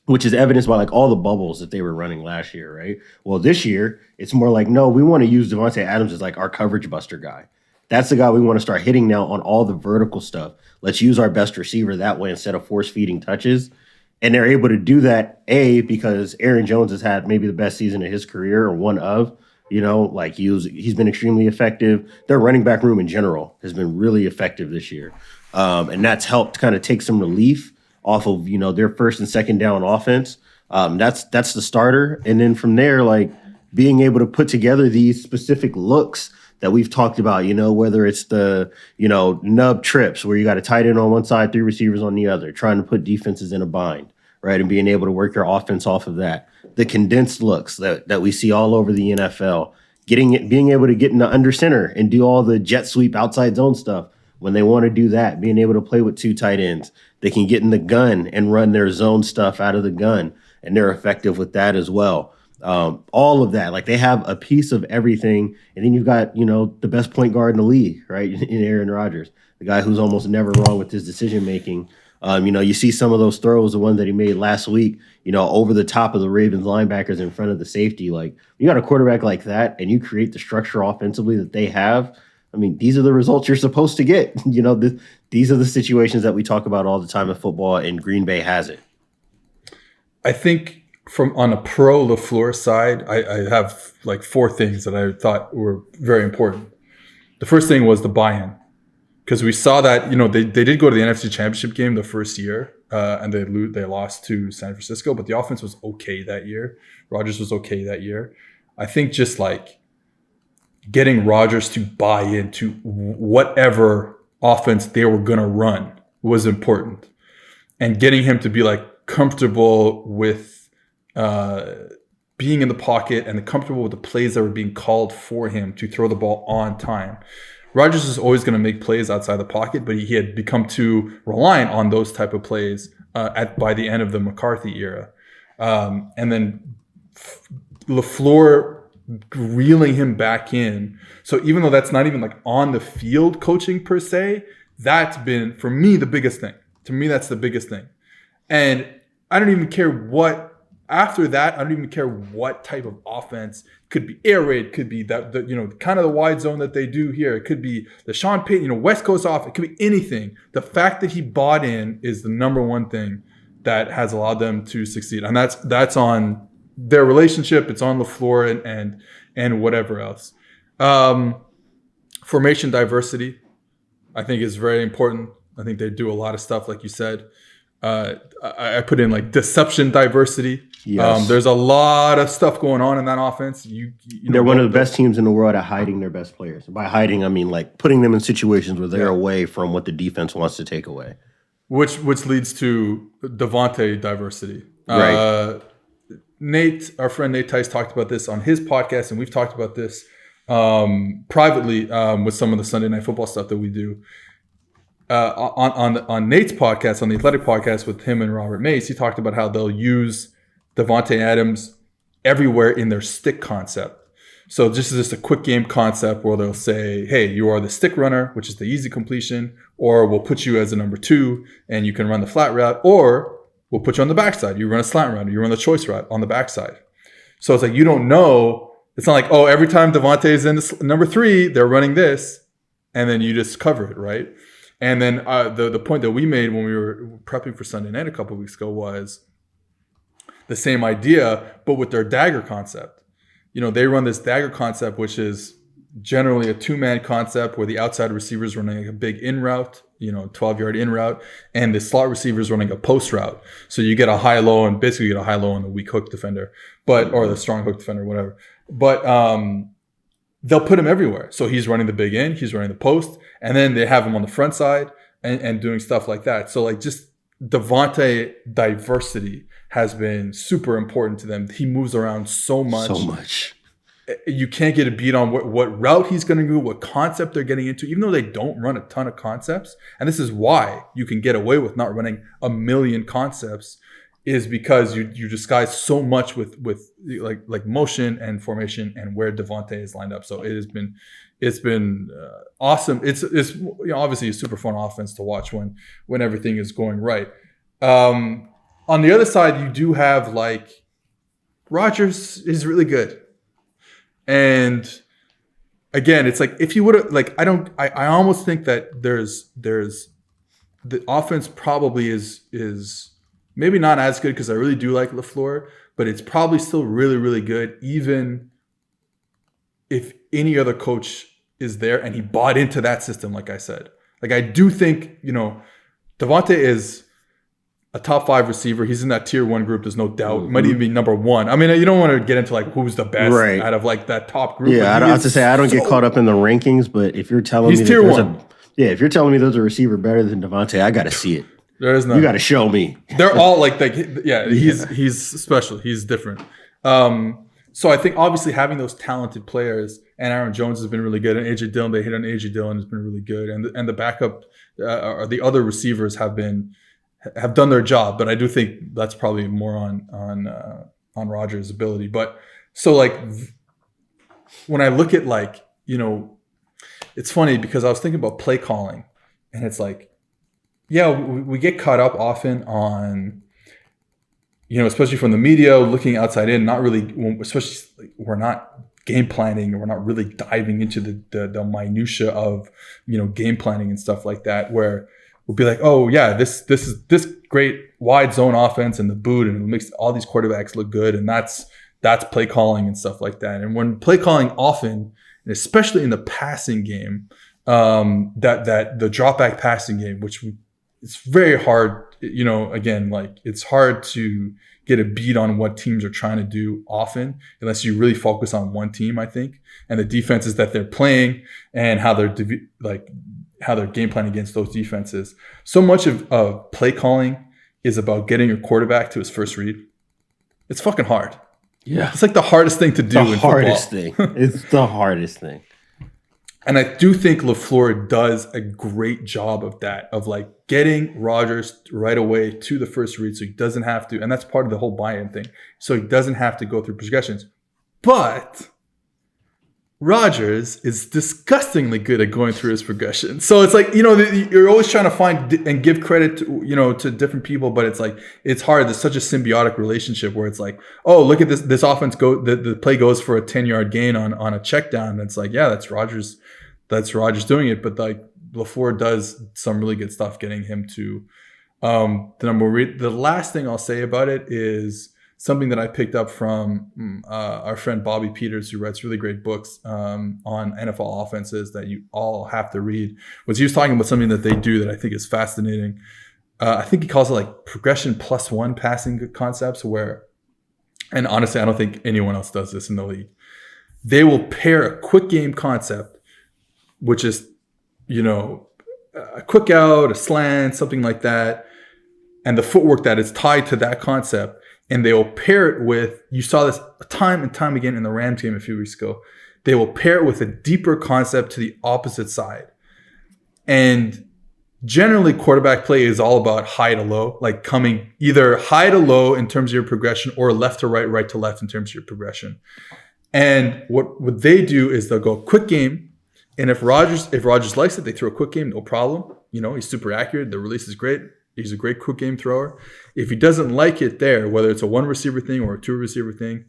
which is evidenced by like all the bubbles that they were running last year, right? Well, this year it's more like, no, we want to use Diante Adams as like our coverage buster guy. That's the guy we want to start hitting now on all the vertical stuff. Let's use our best receiver that way instead of force feeding touches. And they're able to do that, because Aaron Jones has had maybe the best season of his career, or one of. Like he's been extremely effective. Their running back room in general has been really effective this year. And that's helped kind of take some relief off of, their first and second down offense. That's the starter. And then from there, like being able to put together these specific looks that we've talked about, whether it's the, nub trips where you got a tight end on one side, three receivers on the other, trying to put defenses in a bind, right? And being able to work your offense off of that. The condensed looks that we see all over the NFL, being able to get in the under center and do all the jet sweep outside zone stuff when they want to do that, being able to play with two tight ends. They can get in the gun and run their zone stuff out of the gun, and they're effective with that as well. All of that, like they have a piece of everything. And then you've got, the best point guard in the league, right? In Aaron Rodgers, the guy who's almost never wrong with his decision making. You see some of those throws, the one that he made last week, over the top of the Ravens linebackers in front of the safety. Like you got a quarterback like that and you create the structure offensively that they have. I mean, these are the results you're supposed to get. These are the situations that we talk about all the time in football, and Green Bay has it. I think on a pro LaFleur side, I have like four things that I thought were very important. The first thing was the buy-in. Because we saw that, they did go to the NFC Championship game the first year, and they lost to San Francisco, but the offense was okay that year. Rodgers was okay that year. I think just like getting Rodgers to buy into whatever offense they were going to run was important. And getting him to be like comfortable with being in the pocket and comfortable with the plays that were being called for him to throw the ball on time. Rodgers is always going to make plays outside the pocket, but he had become too reliant on those type of plays by the end of the McCarthy era. And then LaFleur reeling him back in. So even though that's not even like on the field coaching per se, that's been, for me, the biggest thing. To me, that's the biggest thing. And I don't even care after that, I don't even care what type of offense. Could be air raid, could be that kind of the wide zone that they do here. It could be the Sean Payton, West Coast off. It could be anything. The fact that he bought in is the number one thing that has allowed them to succeed, and that's on their relationship. It's on LaFleur and whatever else. Formation diversity, I think, is very important. I think they do a lot of stuff, like you said. I put in like deception diversity. Yes. There's a lot of stuff going on in that offense. They're one of the best teams in the world at hiding their best players. By hiding, I mean like putting them in situations where they're away from what the defense wants to take away. Which leads to Diante diversity. Right. Our friend Nate Tice talked about this on his podcast, and we've talked about this privately with some of the Sunday Night Football stuff that we do. On Nate's podcast, on the Athletic podcast with him and Robert Mace, he talked about how they'll use Davante Adams everywhere in their stick concept. So this is just a quick game concept where they'll say, hey, you are the stick runner, which is the easy completion, or we'll put you as a number 2 and you can run the flat route, or we'll put you on the backside. You run a slant route, or you run the choice route on the backside. So it's like you don't know. It's not like, oh, every time Davante is in number 3, they're running this, and then you just cover it, right? And then the point that we made when we were prepping for Sunday night a couple of weeks ago was the same idea, but with their dagger concept. They run this dagger concept, which is generally a 2-man concept where the outside receiver is running a big in route, 12-yard in route, and the slot receiver is running a post route. So you get a high-low, and basically you get a high-low on the weak hook defender, or the strong hook defender, whatever. But they'll put him everywhere. So he's running the big in, he's running the post, and then they have him on the front side and doing stuff like that. So like just Davante diversity has been super important to them. He moves around so much. you can't get a beat on what route he's going to go, what concept they're getting into, even though they don't run a ton of concepts. And this is why you can get away with not running a million concepts, is because you disguise so much with like motion and formation and where Diante is lined up. So it's been awesome. It's obviously a super fun offense to watch when everything is going right. On the other side, you do have like Rodgers is really good. And again, it's like if you would have like I almost think that there's the offense probably is maybe not as good, because I really do like LaFleur, but it's probably still really, really good, even if any other coach is there and he bought into that system, like I said. Like I do think, Diante is a top 5 receiver. He's in that tier 1 group. There's no doubt. Mm-hmm. Might even be number 1. I mean, you don't want to get into like who's the best out of like that top group. Yeah, I don't have to say I don't get caught up in the rankings, but if you're telling me tier 1. If you're telling me there's a receiver better than Diante, I got to see it. There is none. You got to show me. They're all he's special. He's different. So I think obviously having those talented players, and Aaron Jones has been really good, and AJ Dillon, they hit on AJ Dillon, has been really good, and the backup or the other receivers have done their job. But I do think that's probably more on Rodgers' ability. But so like when I look at like, it's funny because I was thinking about play calling, and it's like, yeah, we get caught up often on, especially from the media, looking outside in, not really, especially like we're not game planning, and we're not really diving into the minutia of, game planning and stuff like that, where we'll be like, oh yeah, this is this great wide zone offense and the boot, and it makes all these quarterbacks look good, and that's play calling and stuff like that. And when play calling often, and especially in the passing game, that the drop back passing game, which it's very hard, again, like it's hard to get a beat on what teams are trying to do often, unless you really focus on one team, I think, and the defenses that they're playing and how they're game planning against those defenses. So much of play calling is about getting your quarterback to his first read. It's fucking hard. Yeah. It's like the hardest thing to do in football. It's the hardest thing. And I do think LaFleur does a great job of that, of like getting Rodgers right away to the first read, so he doesn't have to, and that's part of the whole buy-in thing, so he doesn't have to go through progressions. But Rodgers is disgustingly good at going through his progression. So it's like, you're always trying to find and give credit to, to different people, but it's like, it's hard. There's such a symbiotic relationship where it's like, oh, look at this offense the play goes for a 10-yard gain on a check down. And it's like, yeah, that's Rodgers doing it. But like LaFleur does some really good stuff getting him to the number read. The last thing I'll say about it is something that I picked up from our friend Bobby Peters, who writes really great books on NFL offenses that you all have to read. Was he was talking about something that they do that I think is fascinating. I think he calls it like progression +1 passing concepts, where, and honestly, I don't think anyone else does this in the league. They will pair a quick game concept, which is, a quick out, a slant, something like that, and the footwork that is tied to that concept. And they will pair it with, you saw this time and time again in the Rams game a few weeks ago, they will pair it with a deeper concept to the opposite side. And generally quarterback play is all about high to low, like coming either high to low in terms of your progression, or left to right, right to left in terms of your progression. And what they do is they'll go quick game. And if Rodgers likes it, they throw a quick game, no problem. He's super accurate. The release is great. He's a great quick game thrower. If he doesn't like it there, whether it's a 1 receiver thing or a 2 receiver thing,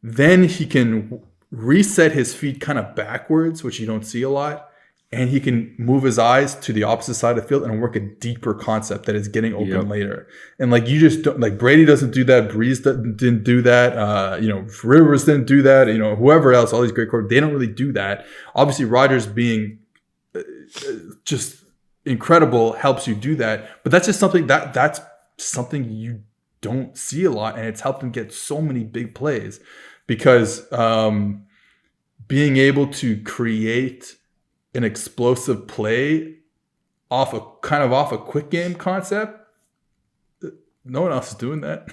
then he can reset his feet kind of backwards, which you don't see a lot. And he can move his eyes to the opposite side of the field and work a deeper concept that is getting open later. And like, you just don't, like Brady doesn't do that. Breeze didn't do that. Rivers didn't do that. Whoever else, all these great quarterbacks, they don't really do that. Obviously Rodgers being just incredible helps you do that, but that's just something that's something you don't see a lot, and it's helped him get so many big plays because being able to create an explosive play off a quick game concept, no one else is doing that.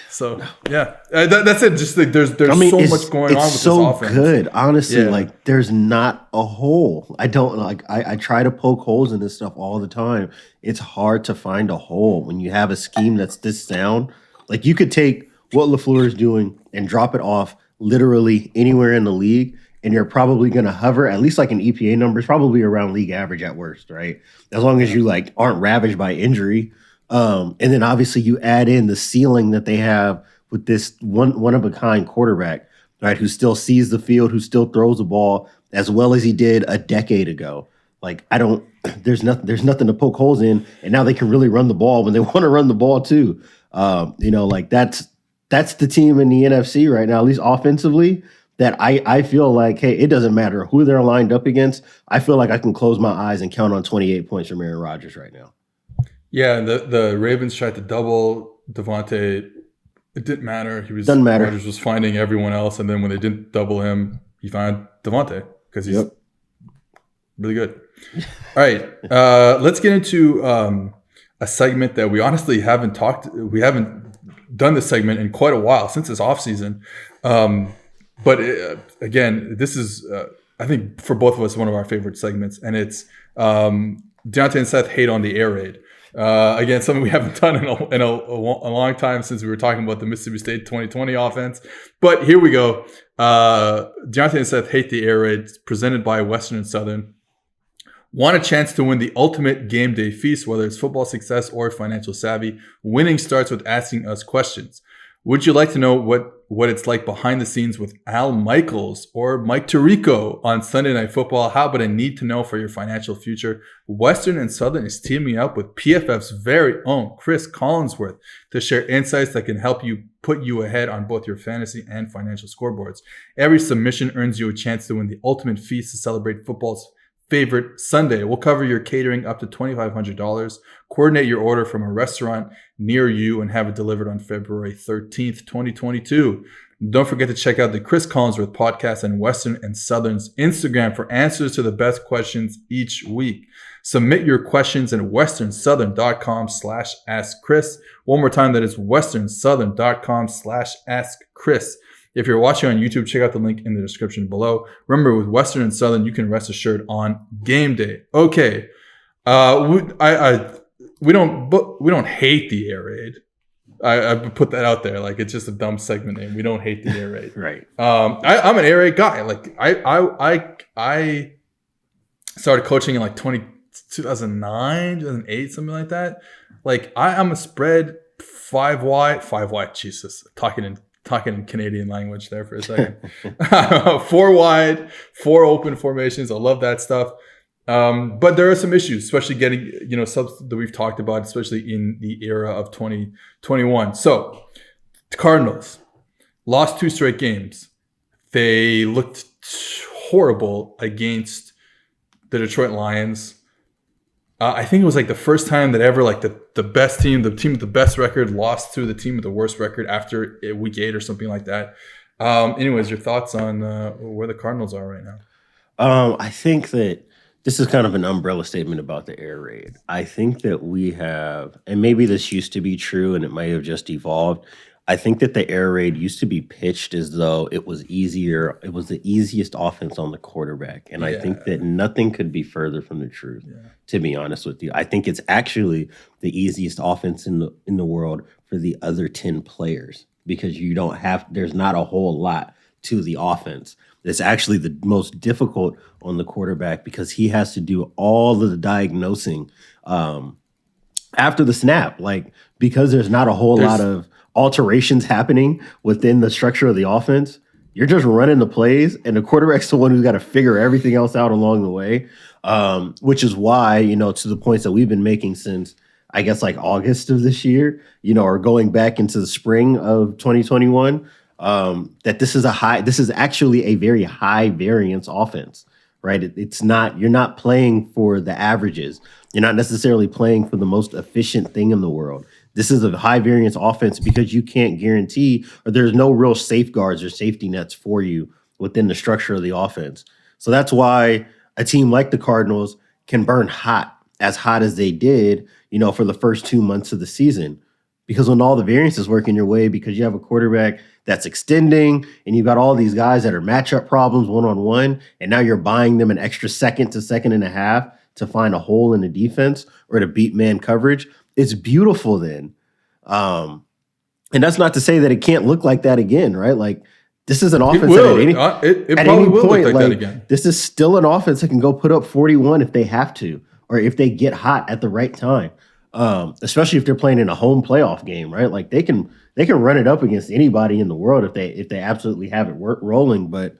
So yeah, that's it. Just like there's so much going on with this so offense. Good, honestly. Yeah. Like there's not a hole. I don't like. I try to poke holes in this stuff all the time. It's hard to find a hole when you have a scheme that's this sound. Like you could take what LaFleur is doing and drop it off literally anywhere in the league, and you're probably going to hover at least like an EPA number is probably around league average at worst, right? As long as you like aren't ravaged by injury. And then obviously you add in the ceiling that they have with this one of a kind quarterback, right? Who still sees the field, who still throws the ball as well as he did a decade ago. Like there's nothing to poke holes in, and now they can really run the ball when they want to run the ball too. Like that's the team in the NFC right now, at least offensively. That I feel like, hey, it doesn't matter who they're lined up against. I feel like I can close my eyes and count on 28 points from Aaron Rodgers right now. Yeah, the Ravens tried to double Diante. It didn't matter. Doesn't matter. Rodgers was finding everyone else, and then when they didn't double him, he found Diante because he's really good. All right, let's get into a segment that we honestly haven't done this segment in quite a while since this offseason. But again, this is I think for both of us one of our favorite segments, and it's Diante and Seth hate on the air raid. Again, something we haven't done in a long time since we were talking about the Mississippi State 2020 offense. But here we go. Diante and Seth hate the air raid, presented by Western and Southern. Want a chance to win the ultimate game day feast, whether it's football success or financial savvy? Winning starts with asking us questions. Would you like to know what it's like behind the scenes with Al Michaels or Mike Tirico on Sunday Night Football? How about a need to know for your financial future? Western and Southern is teaming up with PFF's very own Chris Collinsworth to share insights that can help you put you ahead on both your fantasy and financial scoreboards. Every submission earns you a chance to win the ultimate feast to celebrate football's favorite Sunday. We'll cover your catering up to $2,500. Coordinate your order from a restaurant near you and have it delivered on February 13th, 2022. Don't forget to check out the Chris Collinsworth podcast and Western and Southern's Instagram for answers to the best questions each week. Submit your questions at westernsouthern.com/askchris. One more time, that is westernsouthern.com/askchris. If you're watching on YouTube, check out the link in the description below. Remember, with Western and Southern, you can rest assured on game day. Okay, we don't hate the air raid. I put that out there, like it's just a dumb segment name. We don't hate the air raid, right? I'm an air raid guy. Like I started coaching in like 2009, 2008, something like that. Like I'm a spread 5 wide. Jesus, talking in Canadian language there for a second. 4 wide, 4 open formations. I love that stuff. But there are some issues, especially getting, subs that we've talked about, especially in the era of 2021. So the Cardinals lost 2 straight games. They looked horrible against the Detroit Lions. I think it was like the first time that ever like the best team, the team with the best record, lost to the team with the worst record after week 8 or something like that. Anyways, your thoughts on where the Cardinals are right now? I think that this is kind of an umbrella statement about the air raid. I think that we have, and maybe this used to be true and it might have just evolved. I think that the air raid used to be pitched as though it was easier. It was the easiest offense on the quarterback. And I think that nothing could be further from the truth, to be honest with you. I think it's actually the easiest offense in the world for the other 10 players because there's not a whole lot to the offense. It's actually the most difficult on the quarterback because he has to do all of the diagnosing after the snap. Like, because there's not a whole lot of alterations happening within the structure of the offense, you're just running the plays, and the quarterback's the one who's got to figure everything else out along the way, which is why, to the points that we've been making since, I guess, like August of this year, or going back into the spring of 2021, that this is actually a very high variance offense, right? You're not playing for the averages. You're not necessarily playing for the most efficient thing in the world. This is a high variance offense because you can't guarantee, or there's no real safeguards or safety nets for you within the structure of the offense. So that's why a team like the Cardinals can burn hot as they did, for the first 2 months of the season, because when all the variances work in your way, because you have a quarterback that's extending and you've got all these guys that are matchup problems one-on-one, and now you're buying them an extra second to second and a half to find a hole in the defense or to beat man coverage, it's beautiful then. And that's not to say that it can't look like that again, right? Like, this is an offense it probably will look like that again. This is still an offense that can go put up 41 if they have to, or if they get hot at the right time. Especially if they're playing in a home playoff game, right? Like, they can run it up against anybody in the world if they absolutely have it rolling. But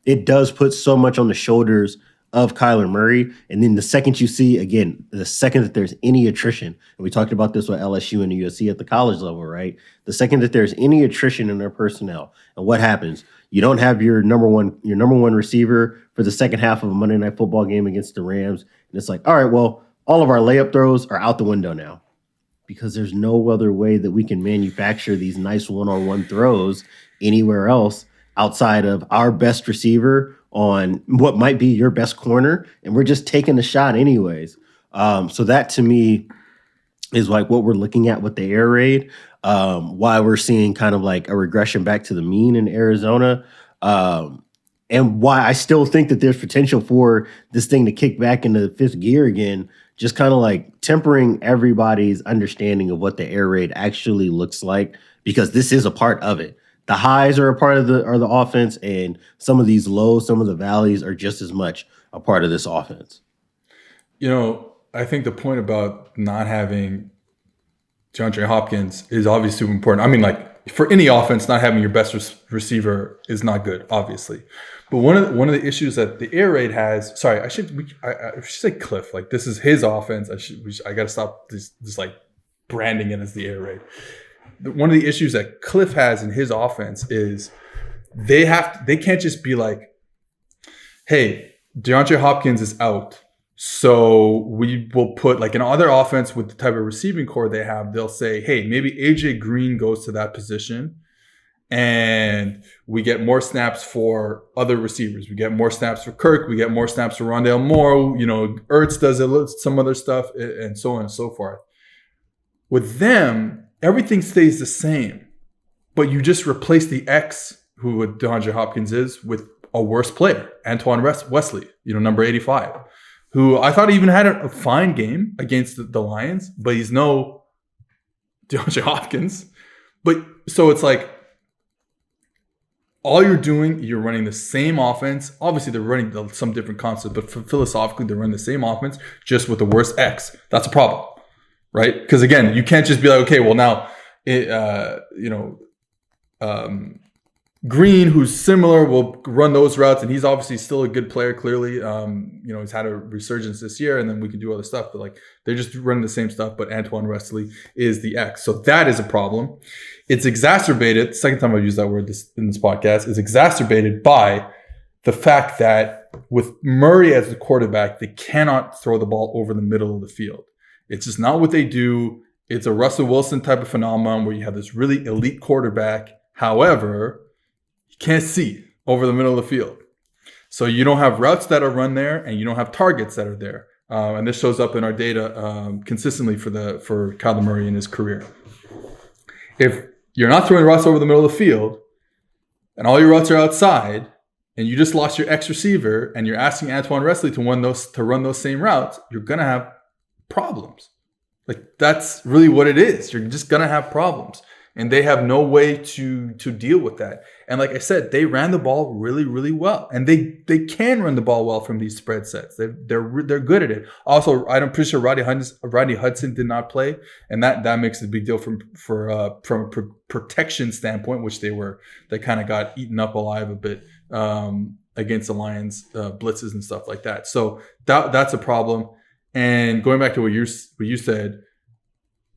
it does put so much on the shoulders of Kyler Murray. And then the second that there's any attrition, and we talked about this with LSU and the USC at the college level, right? The second that there's any attrition in their personnel, and what happens? You don't have your number one receiver for the second half of a Monday Night Football game against the Rams, and it's like, all right, well, all of our layup throws are out the window now, because there's no other way that we can manufacture these nice one-on-one throws anywhere else outside of our best receiver on what might be your best corner, and we're just taking the shot anyways. So that, to me, is like what we're looking at with the air raid, why we're seeing kind of like a regression back to the mean in Arizona, and why I still think that there's potential for this thing to kick back into the fifth gear again, just kind of like tempering everybody's understanding of what the air raid actually looks like, because this is a part of it. The highs are a part of the offense, and some of these lows, some of the valleys are just as much a part of this offense. You know, I think the point about not having DeAndre Hopkins is obviously super important. I mean, like, for any offense, not having your best receiver is not good, obviously. But one of the issues that the air raid has, sorry, I should say Cliff. Like, this is his offense. I got to stop this like branding it as the air raid. One of the issues that Cliff has in his offense is they can't just be like, hey, DeAndre Hopkins is out, so we will put, like, in other offense with the type of receiving core they have, they'll say, hey, maybe AJ Green goes to that position and we get more snaps for other receivers. We get more snaps for Kirk. We get more snaps for Rondale Moore. You know, Ertz does some other stuff, and so on and so forth. With them, everything stays the same, but you just replace the X, who DeAndre Hopkins is, with a worse player, Antoine Wesley, number 85, who I thought even had a fine game against the Lions, but he's no DeAndre Hopkins. But so it's like, all you're doing, you're running the same offense. Obviously, they're running some different concepts, but philosophically, they're running the same offense, just with the worst X. That's a problem, right? Because again, you can't just be like, okay, well now, Green, who's similar, will run those routes, and he's obviously still a good player. Clearly, he's had a resurgence this year, and then we can do other stuff. But like, they're just running the same stuff. But Antoine Wesley is the X, so that is a problem. It's exacerbated. Second time I've used that word in this podcast, is exacerbated by the fact that with Murray as the quarterback, they cannot throw the ball over the middle of the field. It's just not what they do. It's a Russell Wilson type of phenomenon where you have this really elite quarterback. However, you can't see over the middle of the field. So you don't have routes that are run there, and you don't have targets that are there. And this shows up in our data consistently for Kyler Murray in his career. If you're not throwing routes over the middle of the field, and all your routes are outside, and you just lost your X receiver, and you're asking Antoine Wesley to run those same routes, you're gonna have problems. Like, that's really what it is. You're just gonna have problems, and they have no way to deal with that. And like I said, they ran the ball really, really well, and they can run the ball well from these spread sets. They're good at it. Also, I'm pretty sure Rodney Hudson did not play, and that makes a big deal from a protection standpoint, which they kind of got eaten up alive a bit against the Lions blitzes and stuff like that. So that's a problem. And going back to what you said,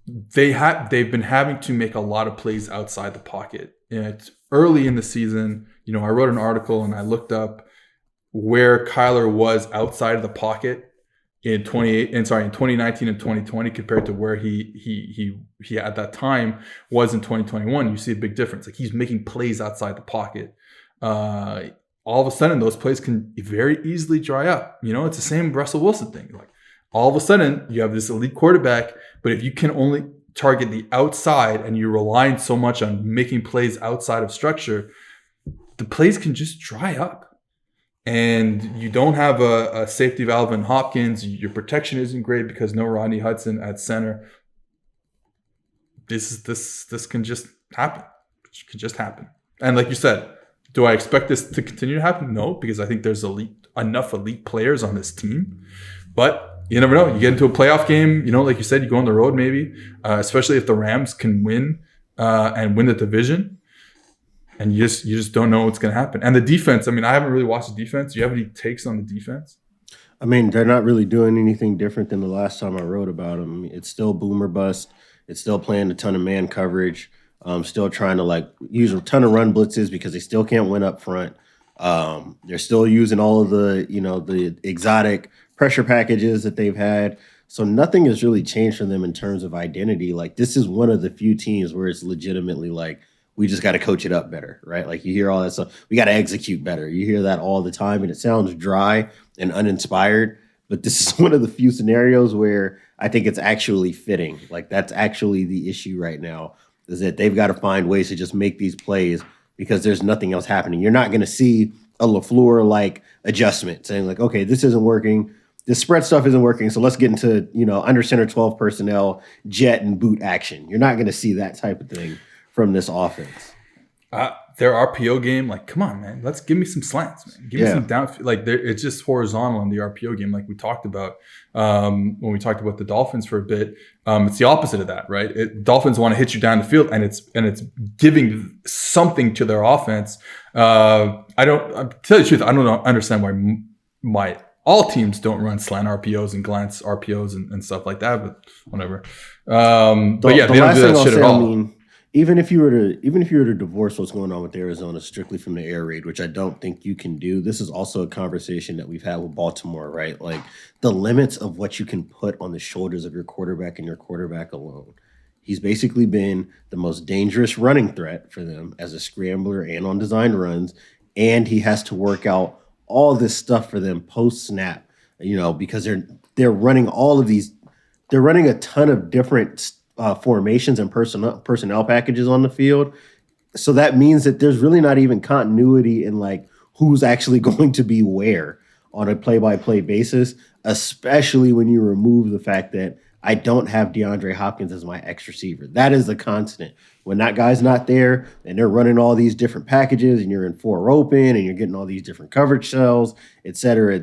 they've been having to make a lot of plays outside the pocket. And it's early in the season. I wrote an article and I looked up where Kyler was outside of the pocket in 2019 and 2020 compared to where he at that time was in 2021. You see a big difference. Like, he's making plays outside the pocket. All of a sudden, those plays can very easily dry up. It's the same Russell Wilson thing. Like, all of a sudden, you have this elite quarterback, but if you can only target the outside and you're relying so much on making plays outside of structure, the plays can just dry up. And you don't have a safety valve in Hopkins. Your protection isn't great because no Rodney Hudson at center. This can just happen. It can just happen. And like you said, do I expect this to continue to happen? No, because I think there's enough elite players on this team. But you never know. You get into a playoff game, like you said, you go on the road maybe, especially if the Rams can win and win the division. And you just don't know what's going to happen. And the defense, I haven't really watched the defense. Do you have any takes on the defense? They're not really doing anything different than the last time I wrote about them. It's still boom or bust. It's still playing a ton of man coverage. Still trying to use a ton of run blitzes because they still can't win up front. They're still using all of the exotic pressure packages that they've had. So nothing has really changed for them in terms of identity. This is one of the few teams where it's legitimately we just got to coach it up better, right? You hear all that stuff. We got to execute better. You hear that all the time, and it sounds dry and uninspired. But this is one of the few scenarios where I think it's actually fitting. That's actually the issue right now, is that they've got to find ways to just make these plays because there's nothing else happening. You're not going to see a LaFleur adjustment saying okay, this isn't working. This spread stuff isn't working. So let's get into, under center 12 personnel, jet and boot action. You're not going to see that type of thing from this offense. Their RPO game, come on, man. Let's give me some slants, man. Give me some downfield. It's just horizontal in the RPO game, like we talked about when we talked about the Dolphins for a bit. It's the opposite of that, right? Dolphins want to hit you down the field, and it's giving something to their offense. To tell you the truth, I don't understand why all teams don't run slant RPOs and glance RPOs and stuff like that, but whatever. But yeah, they don't do that shit at all. Even if you were to divorce what's going on with Arizona strictly from the air raid, which I don't think you can do, this is also a conversation that we've had with Baltimore, right? The limits of what you can put on the shoulders of your quarterback and your quarterback alone. He's basically been the most dangerous running threat for them as a scrambler and on design runs, and he has to work out all this stuff for them post snap, because they're running all of these, they're running a ton of different formations and personnel packages on the field. So that means that there's really not even continuity in who's actually going to be where on a play-by-play basis, especially when you remove the fact that I don't have DeAndre Hopkins as my X receiver. That is the constant. When that guy's not there and they're running all these different packages and you're in 4 open and you're getting all these different coverage cells, et cetera,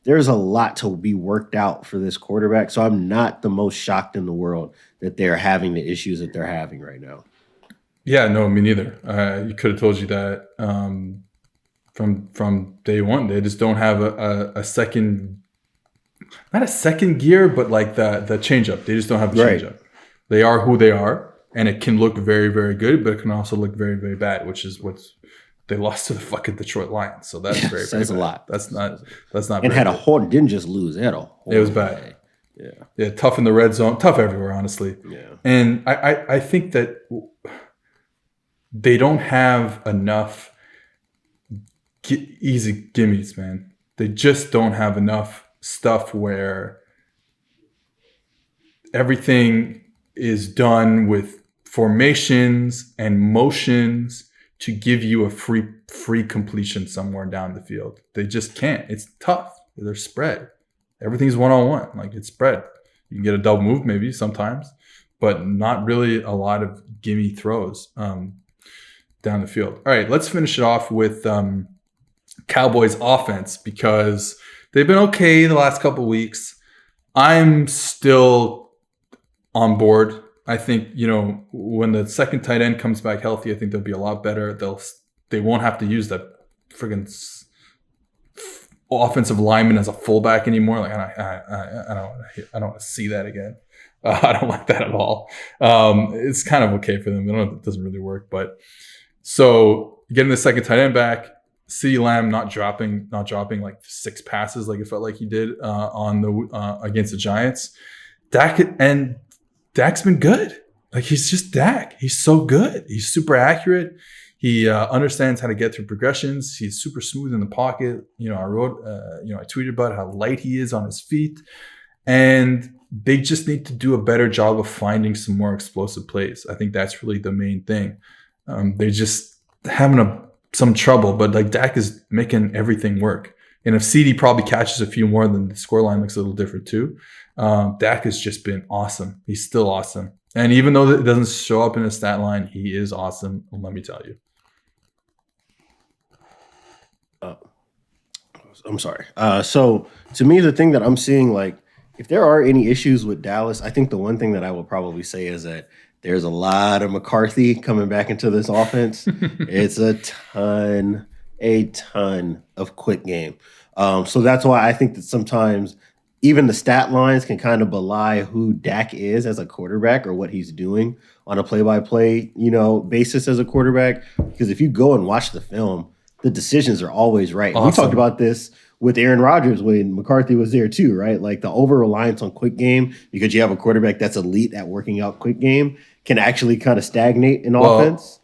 there's a lot to be worked out for this quarterback. So I'm not the most shocked in the world that they're having the issues that they're having right now. Yeah, no, me neither. You could have told you that from day one. They just don't have a second, not a second gear, but the changeup. They just don't have the changeup. They are who they are, and it can look very, very good, but it can also look very, very bad, which is what's. They lost to the fucking Detroit Lions, so that's very, very bad. A lot. That's not. And had good. Didn't just lose. They had a whole. It was bad. Day. Yeah. Tough in the red zone. Tough everywhere, honestly. Yeah. And I think that they don't have enough easy gimmies, man. They just don't have enough stuff where everything is done with formations and motions to give you a free completion somewhere down the field. They just can't. It's tough. They're spread. Everything's one-on-one. It's spread. You can get a double move maybe sometimes, but not really a lot of gimme throws down the field. All right, let's finish it off with Cowboys offense because they've been okay the last couple of weeks. I'm still on board. I think, when the second tight end comes back healthy, I think they'll be a lot better. They won't have to use that friggin' offensive lineman as a fullback anymore. I don't want to see that again. I don't like that at all. It's kind of okay for them. I don't know if it doesn't really work, but so getting the second tight end back, CeeDee Lamb not dropping 6 passes like it felt like he did against the Giants. Dak's been good. He's just Dak. He's so good. He's super accurate. He understands how to get through progressions. He's super smooth in the pocket. I tweeted about how light he is on his feet. And They just need to do a better job of finding some more explosive plays. I think that's really the main thing. They just having some trouble, but like Dak is making everything work. And if CD probably catches a few more, then the scoreline looks a little different too. Dak has just been awesome. He's still awesome. And even though it doesn't show up in the stat line, he is awesome. Let me tell you. I'm sorry. So to me, the thing that I'm seeing, like, if there are any issues with Dallas, I think the one thing that I will probably say is that there's a lot of McCarthy coming back into this offense. It's a ton of quick game. So that's why I think that sometimes even the stat lines can kind of belie who Dak is as a quarterback or what he's doing on a play-by-play, basis as a quarterback. Because if you go and watch the film, the decisions are always right. Awesome. We talked about this with Aaron Rodgers when McCarthy was there too, right? Like the over-reliance on quick game, because you have a quarterback that's elite at working out quick game, can actually kind of stagnate in offense.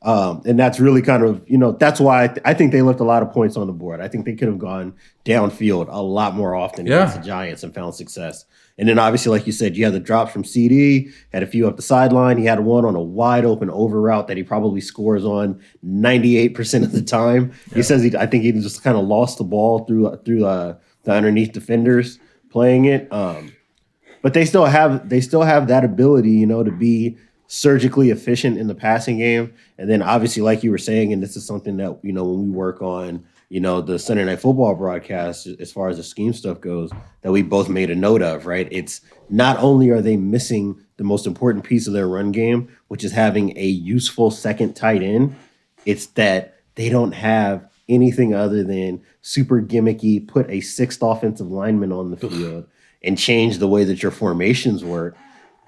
And that's really kind of, that's why I think they left a lot of points on the board. I think they could have gone downfield a lot more often against the Giants and found success. And then obviously, like you said, you had the drops from CD, had a few up the sideline. He had one on a wide open over route that he probably scores on 98% of the time. Yeah. He says I think he just kind of lost the ball through the underneath defenders playing it. But they still have that ability, to be surgically efficient in the passing game. And then obviously, like you were saying, and this is something that, when we work on, the Sunday Night Football broadcast, as far as the scheme stuff goes, that we both made a note of, right? It's not only are they missing the most important piece of their run game, which is having a useful second tight end, it's that they don't have anything other than super gimmicky, put a sixth offensive lineman on the field and change the way that your formations work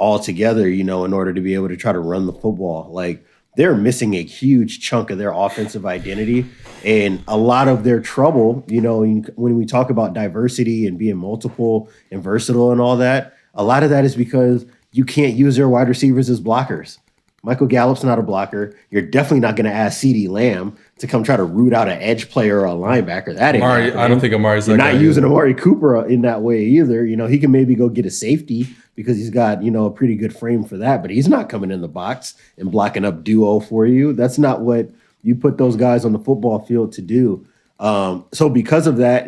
altogether, in order to be able to try to run the football. Like, they're missing a huge chunk of their offensive identity, and a lot of their trouble, when we talk about diversity and being multiple and versatile and all that, a lot of that is because you can't use their wide receivers as blockers. Michael Gallup's not a blocker. You're definitely not going to ask CeeDee Lamb to come try to root out an edge player or a linebacker. That ain't happening. I don't think Amari's You're not using Amari Cooper in that way either. He can maybe go get a safety because he's got, a pretty good frame for that, but he's not coming in the box and blocking up duo for you. That's not what you put those guys on the football field to do. So because of that,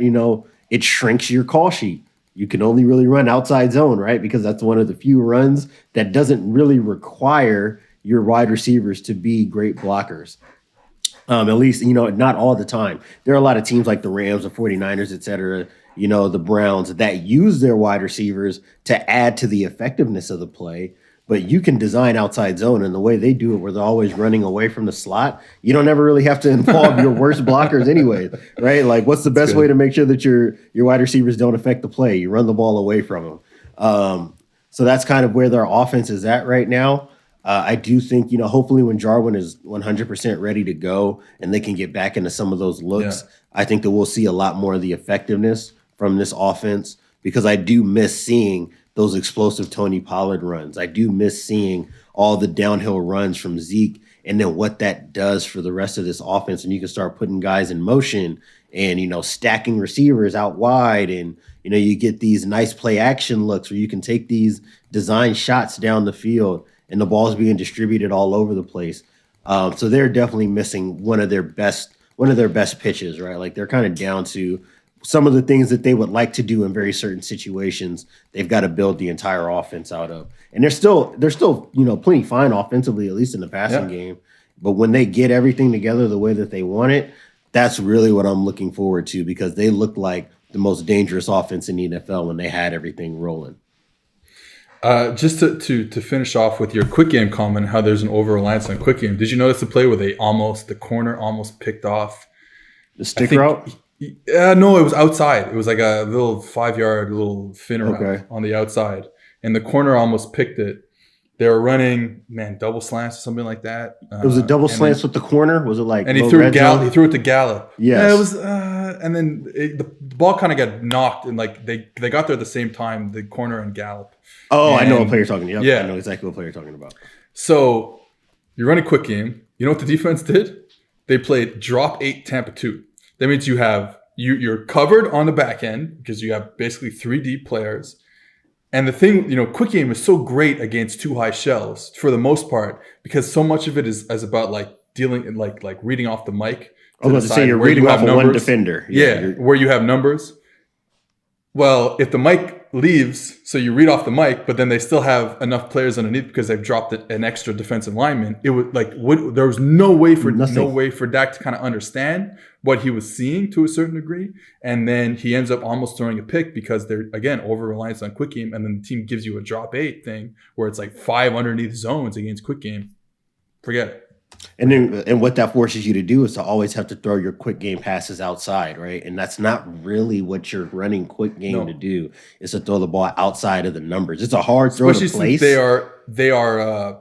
it shrinks your call sheet. You can only really run outside zone, right? Because that's one of the few runs that doesn't really require your wide receivers to be great blockers. At least, not all the time. There are a lot of teams like the Rams, the 49ers, et cetera, the Browns that use their wide receivers to add to the effectiveness of the play. But you can design outside zone, and the way they do it, where they're always running away from the slot, you don't ever really have to involve your worst blockers anyway, right? Like, what's the best way to make sure that your wide receivers don't affect the play? You run the ball away from them. So that's kind of where their offense is at right now. I do think, hopefully when Jarwin is 100% ready to go and they can get back into some of those looks, I think that we'll see a lot more of the effectiveness from this offense, because I do miss seeing those explosive Tony Pollard runs. I do miss seeing all the downhill runs from Zeke, and then what that does for the rest of this offense. And you can start putting guys in motion and, stacking receivers out wide. And, you get these nice play action looks where you can take these design shots down the field and the ball's being distributed all over the place. So they're definitely missing one of their best pitches, right? Like, they're kind of down to some of the things that they would like to do in very certain situations. They've got to build the entire offense out of. And they're still, plenty fine offensively, at least in the passing game. But when they get everything together the way that they want it, that's really what I'm looking forward to, because they looked like the most dangerous offense in the NFL when they had everything rolling. Just to finish off with your quick game comment, how there's an over-reliance on quick game. Did you notice the play where the corner almost picked off the stick route? No, it was outside. It was like a little 5-yard little fin route on the outside, and the corner almost picked it. They were running, double slants or something like that. It was a double slants with the corner. Was it like? And he threw it to Gallup. Yeah, it was. And then the ball kind of got knocked, and like they got there at the same time, the corner and Gallup. Oh, I know what player you're talking about. Yeah, I know exactly what player you're talking about. So you're running a quick game. You know what the defense did? They played drop 8 Tampa 2. That means you're covered on the back end because you have basically 3 deep players. And the thing, quick game is so great against too high shells for the most part, because so much of it is about like dealing and like reading off the mic. I was about to say you're reading off of one defender. Yeah, where you have numbers. Well, if the mic leaves, so you read off the mic, but then they still have enough players underneath because they've dropped an extra defensive lineman. It would there was no way for Dak to kind of understand what he was seeing to a certain degree, and then he ends up almost throwing a pick because they're again over reliance on quick game, and then the team gives you a drop 8 thing where it's like 5 underneath zones against quick game. Forget it. And what that forces you to do is to always have to throw your quick game passes outside, right? And that's not really what you're running quick game to do. Is to throw the ball outside of the numbers. It's a hard throw to place. They are.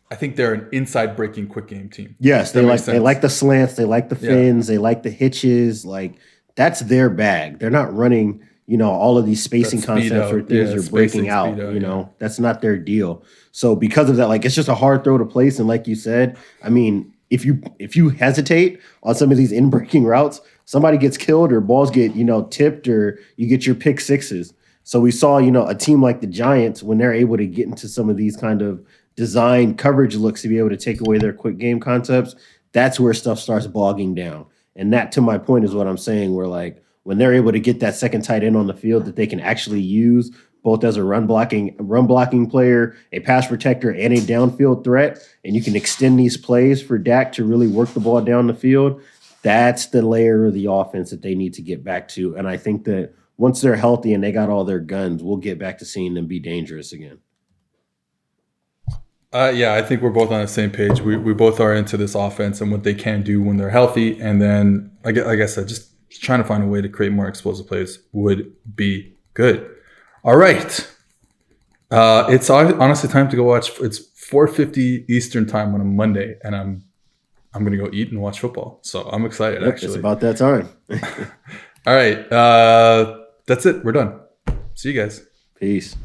I think they're an inside breaking quick game team. Yes, they like the slants, they like the fins, they like the hitches. Like that's their bag. They're not running, all of these spacing concepts or things are breaking out. That's not their deal. So because of that, like it's just a hard throw to place. And like you said, I mean, if you hesitate on some of these in-breaking routes, somebody gets killed or balls get, tipped or you get your pick sixes. So we saw, a team like the Giants, when they're able to get into some of these kind of design coverage looks to be able to take away their quick game concepts, that's where stuff starts bogging down. And that, to my point, is what I'm saying, where like when they're able to get that second tight end on the field that they can actually use both as a run blocking player, a pass protector, and a downfield threat, and you can extend these plays for Dak to really work the ball down the field, that's the layer of the offense that they need to get back to. And I think that once they're healthy and they got all their guns, we'll get back to seeing them be dangerous again. Yeah, I think we're both on the same page. We both are into this offense and what they can do when they're healthy. And then, like I said, just trying to find a way to create more explosive plays would be good. All right. It's honestly time to go watch. It's 4:50 Eastern time on a Monday, and I'm going to go eat and watch football. So I'm excited, actually. It's about that time. All right. That's it. We're done. See you guys. Peace.